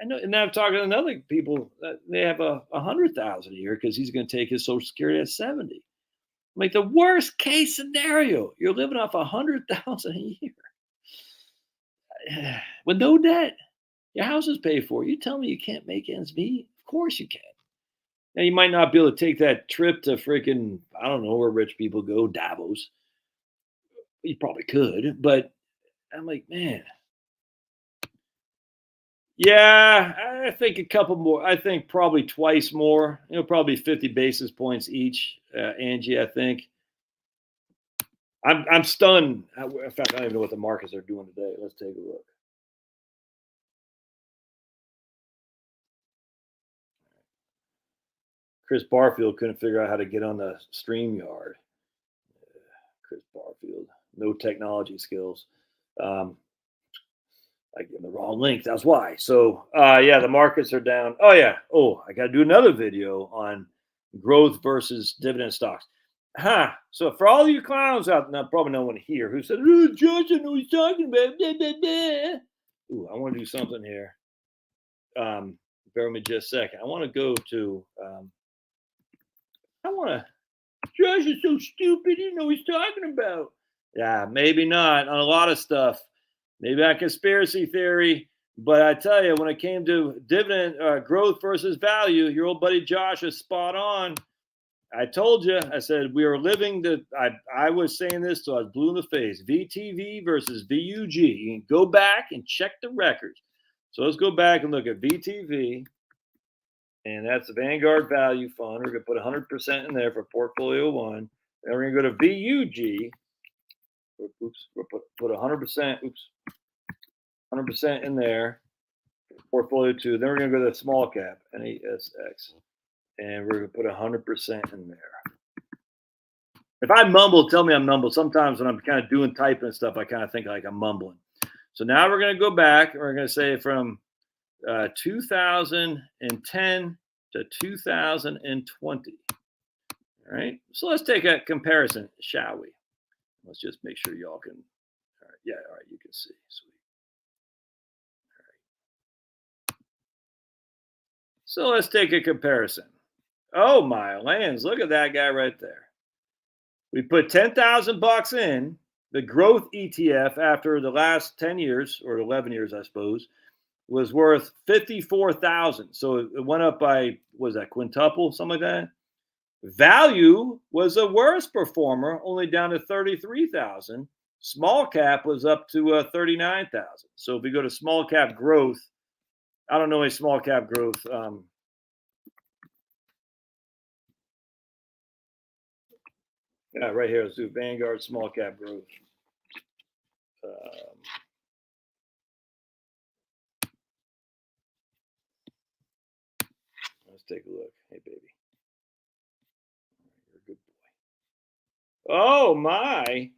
I know. And now I'm talking to other people that they have $100,000 a year because he's going to take his Social Security at 70. I'm like, the worst case scenario, you're living off $100,000 a year with no debt. Your house is paid for. You tell me you can't make ends meet? Of course you can. Now, you might not be able to take that trip to freaking, I don't know where rich people go, Davos. You probably could, but I'm like, man. Yeah, I think a couple more. I think probably twice more. Probably 50 basis points each, Angie, I think. I'm stunned. In fact, I don't even know what the markets are doing today. Let's take a look. Chris Barfield couldn't figure out how to get on the StreamYard. Chris Barfield, no technology skills. I gave him the wrong link. That's why. So, the markets are down. Oh, yeah. Oh, I got to do another video on growth versus dividend stocks. So for all you clowns out there, probably no one here who said, oh, Josh, I know what he's talking about. Blah, blah, blah. Ooh, I want to do something here. Bear with me just a second. I want to go to... Josh is so stupid. He know what he's talking about. Yeah, maybe not on a lot of stuff. Maybe on conspiracy theory. But I tell you, when it came to dividend growth versus value, your old buddy Josh is spot on. I told you. I said we are living the. I was saying this till I was blue in the face. VTV versus VUG. You can go back and check the records. So let's go back and look at VTV. And that's the Vanguard Value Fund. We're going to put 100% in there for Portfolio 1. Then we're going to go to VUG. Oops, we'll put 100%. Oops, 100% in there. Portfolio 2. Then we're going to go to the small cap, NASX. And we're going to put 100% in there. If I mumble, tell me I'm mumble. Sometimes when I'm kind of doing typing and stuff, I kind of think like I'm mumbling. So now we're going to go back. And we're going to say from 2010 to 2020. All right. So let's take a comparison, shall we? Let's just make sure y'all can. All right. Yeah. All right. You can see. Sweet. All right. So let's take a comparison. Oh, my lands. Look at that guy right there. We put $10,000 in the growth ETF after the last 10 years or 11 years, I suppose, was worth 54,000. So it went up by, was that quintuple, something like that? Value was the worst performer, only down to 33,000. Small cap was up to 39,000. So if we go to small cap growth, I don't know any small cap growth. Yeah, right here. Let's do Vanguard small cap growth. Let's take a look. Hey, baby. You're a good boy. Oh, my.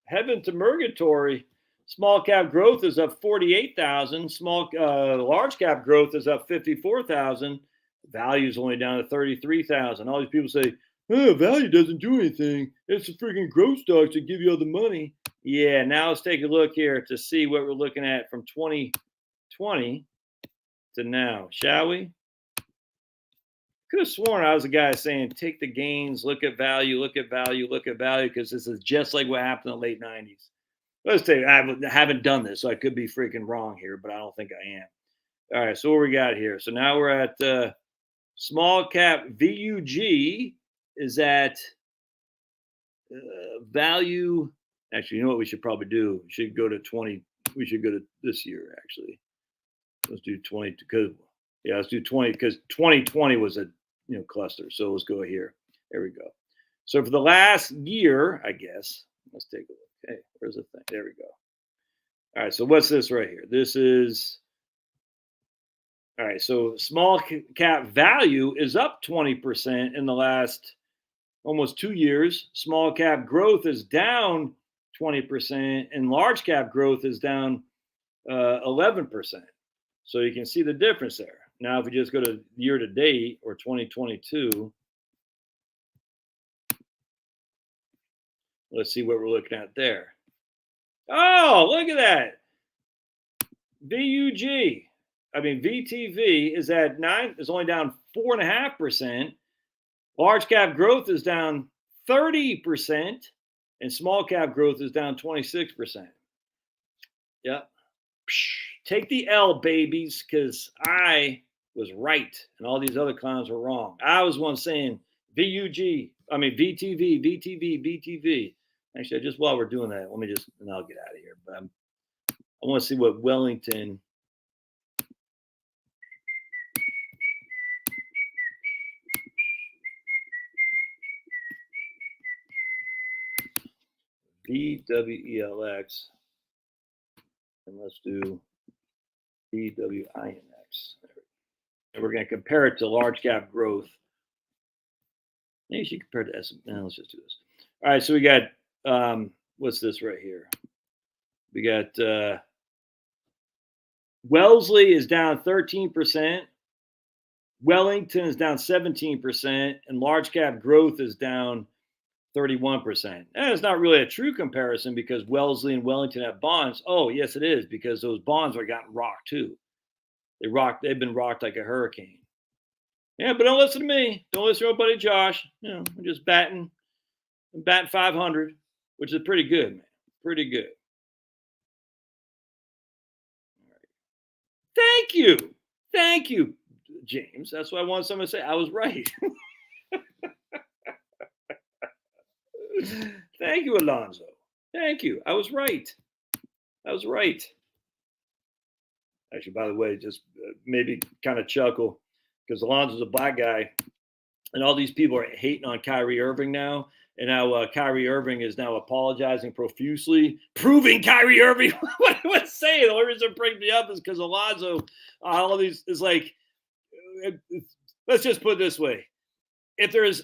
Heaven to Murgatory. Small cap growth is up 48,000. Large cap growth is up 54,000. Value is only down to 33,000. All these people say, oh, value doesn't do anything. It's the freaking growth stocks that give you all the money. Yeah, now let's take a look here to see what we're looking at from 2020 to now, shall we? Could have sworn I was the guy saying, take the gains, look at value, look at value, look at value, because this is just like what happened in the late 90s. Let's take, I haven't done this, so I could be freaking wrong here, but I don't think I am. All right, so what we got here? So now we're at small cap VUG is at value. Actually, you know what we should probably do? We should go to 20. We should go to this year, actually. Let's do 20 because, yeah, let's do 20 because 2020 was a cluster. So let's go here. There we go. So for the last year, I guess, let's take a look. Hey, where's the thing? There we go. All right, so what's this right here? This is, all right, so small cap value is up 20% in the last almost 2 years. Small cap growth is down 20%, and large cap growth is down 11%. So you can see the difference there. Now, if we just go to year to date or 2022, let's see what we're looking at there. Oh, look at that. VTV is at 9, is only down 4.5%. Large cap growth is down 30%, and small cap growth is down 26%. Yep. Take the L, babies, because I was right and all these other clowns were wrong. I was one saying VTV. Actually, just while we're doing that, let me just, and I'll get out of here. But I want to see what Wellington. VWELX. And let's do BWINX. And we're going to compare it to large cap growth. Maybe you should compare it to S. No, let's just do this. All right, so we got, what's this right here? We got Wellesley is down 13%. Wellington is down 17%. And large cap growth is down 31%. And it's not really a true comparison because Wellesley and Wellington have bonds. Oh, yes, it is, because those bonds are gotten rocked too. They've been rocked like a hurricane. Yeah, but don't listen to me. Don't listen to my buddy Josh. I'm just batting 500, which is pretty good, man. Pretty good. All right. Thank you, James. That's what I want someone to say. I was right. Thank you, Alonzo. Thank you. I was right. Actually, by the way, just maybe kind of chuckle because Alonzo's a black guy, and all these people are hating on Kyrie Irving now. And now Kyrie Irving is now apologizing profusely, proving Kyrie Irving. What I was saying, the only reason it brings me up is because Alonzo, all these is like, let's just put it this way. If there's,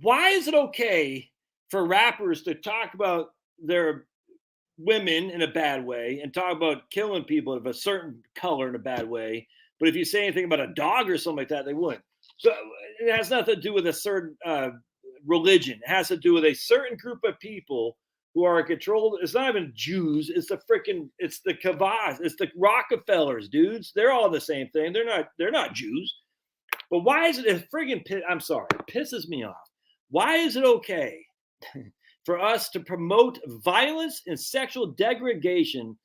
why is it okay for rappers to talk about their women in a bad way and talk about killing people of a certain color in a bad way? But if you say anything about a dog or something like that, they wouldn't. So it has nothing to do with a certain religion. It has to do with a certain group of people who are controlled. It's not even Jews. It's the Kavas. It's the Rockefellers, dudes. They're all the same thing. They're not Jews. But why is it a friggin' I'm sorry, it pisses me off. Why is it okay for us to promote violence and sexual degradation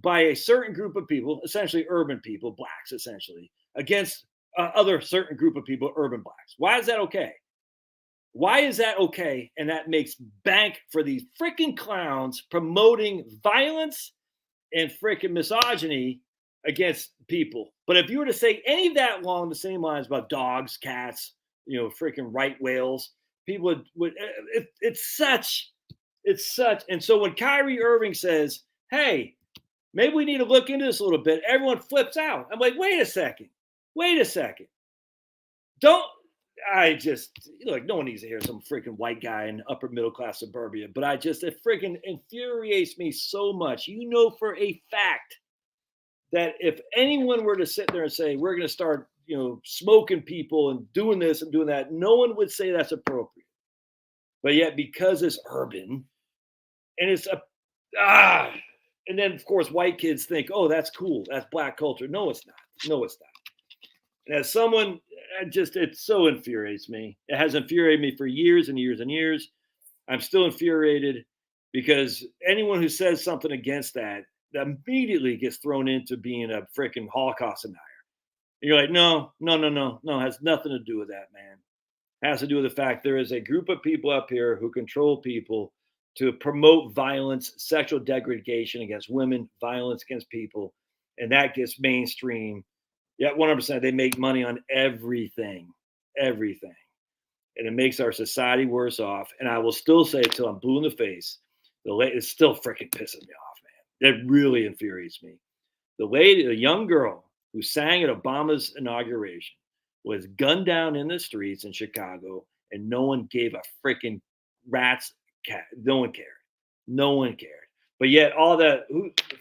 by a certain group of people, essentially urban people, blacks, essentially, against other certain group of people, urban blacks? Why is that okay? Why is that okay? And that makes bank for these freaking clowns promoting violence and freaking misogyny against people. But if you were to say any of that along the same lines about dogs, cats, freaking right whales, people would it's such. And so when Kyrie Irving says, hey, maybe we need to look into this a little bit, everyone flips out. I'm like, wait a second. Don't, I just, like, no one needs to hear some freaking white guy in upper middle class suburbia, but it freaking infuriates me so much. For a fact that if anyone were to sit there and say, we're going to start, smoking people and doing this and doing that, no one would say that's appropriate. But yet, because it's urban and it's and then of course, white kids think, oh, that's cool. That's black culture. No, it's not. And as someone, it so infuriates me. It has infuriated me for years and years and years. I'm still infuriated because anyone who says something against that immediately gets thrown into being a freaking Holocaust denier. And you're like, no, it has nothing to do with that, man. It has to do with the fact there is a group of people up here who control people to promote violence, sexual degradation against women, violence against people, and that gets mainstream. Yeah, 100%. They make money on everything, and it makes our society worse off. And I will still say it till I'm blue in the face. It's still freaking pissing me off, man. It really infuriates me. The young girl who sang at Obama's inauguration was gunned down in the streets in Chicago, and no one gave a freaking rat's cat. No one cared. But yet all that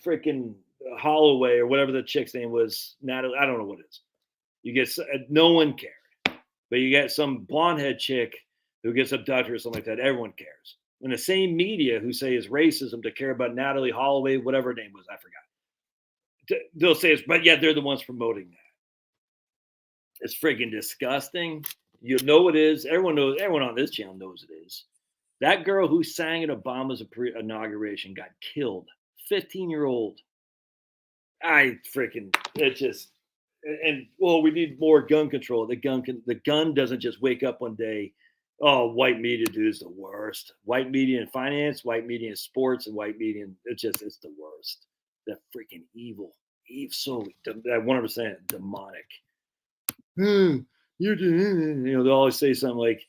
freaking Holloway or whatever the chick's name was, Natalie, I don't know what it is. You get no one cared, but you get some blonde head chick who gets abducted or something like that. Everyone cares. And the same media who say it's racism to care about Natalie Holloway, whatever her name was, I forgot. They'll say it's, but yeah, they're the ones promoting that. It's freaking disgusting. You know it is. Everyone knows. Everyone on this channel knows it is. That girl who sang at Obama's inauguration got killed. 15-year-old. It just, and well, we need more gun control. The gun doesn't just wake up one day. Oh, white media, dude, is the worst. White media in finance, white media in sports, and white media, it's the worst. They're freaking evil. So 100% demonic. They always say something like,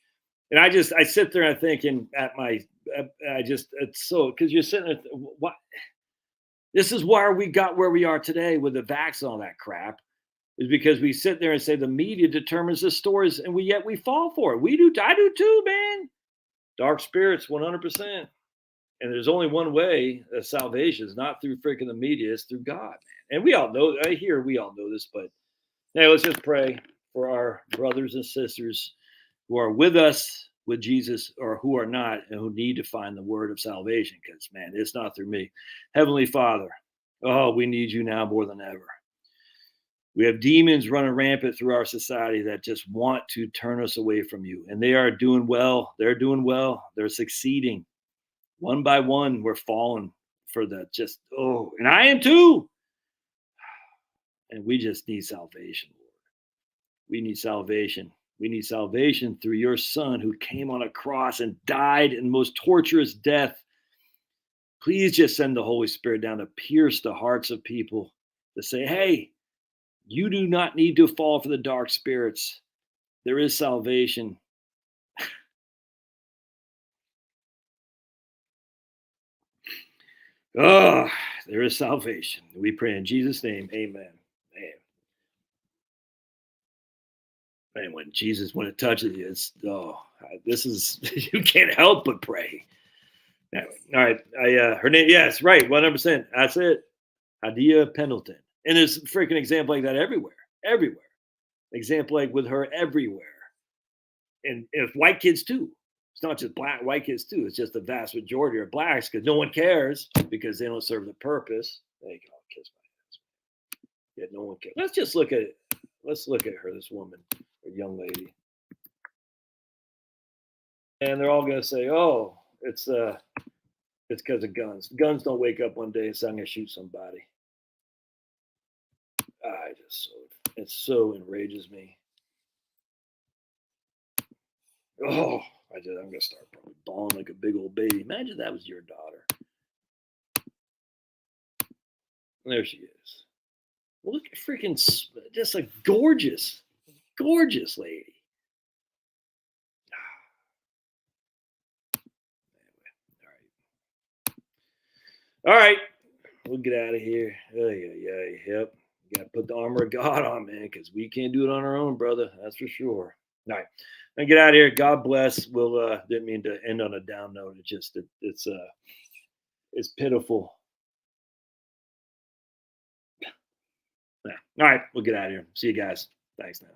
and I sit there and thinking it's so, because you're sitting there, what? This is why we got where we are today with the vax and all that crap, is because we sit there and say the media determines the stories, and yet we fall for it. We do. I do too, man. Dark spirits, 100%. And there's only one way of salvation. It's not through freaking the media. It's through God, man. And we all know. We all know this, but hey, let's just pray for our brothers and sisters who are with us, with Jesus, or who are not, and who need to find the word of salvation, because, man, it's not through me. Heavenly Father, oh, we need you now more than ever. We have demons running rampant through our society that just want to turn us away from you, and they are doing well. They're doing well. They're succeeding. One by one, we're falling for the and I am too. And we just need salvation, Lord. We need salvation. We need salvation through your Son who came on a cross and died in the most torturous death. Please just send the Holy Spirit down to pierce the hearts of people to say, hey, you do not need to fall for the dark spirits. There is salvation. Oh, there is salvation. We pray in Jesus' name. Amen. And when it touches you, this is, you can't help but pray. Anyway, all right. Her name, yes, right. 100%. That's it. Adia Pendleton. And there's freaking example like that everywhere. Example like with her everywhere. And if white kids too. It's not just white kids too. It's just the vast majority are blacks because no one cares because they don't serve the purpose. There you go. Kiss my ass. Yeah, no one cares. Let's look at her, this woman, a young lady. And they're all going to say, "Oh, it's because of guns. Guns don't wake up one day and say I'm going to shoot somebody." It so enrages me. Oh, I'm going to start probably bawling like a big old baby. Imagine that was your daughter. There she is. Look at freaking, just a gorgeous lady. All right. We'll get out of here. Yep. You got to put the armor of God on, man, because we can't do it on our own, brother. That's for sure. All right. Now get out of here. God bless. We'll didn't mean to end on a down note. It's pitiful. Yeah. All right. We'll get out of here. See you guys. Thanks now.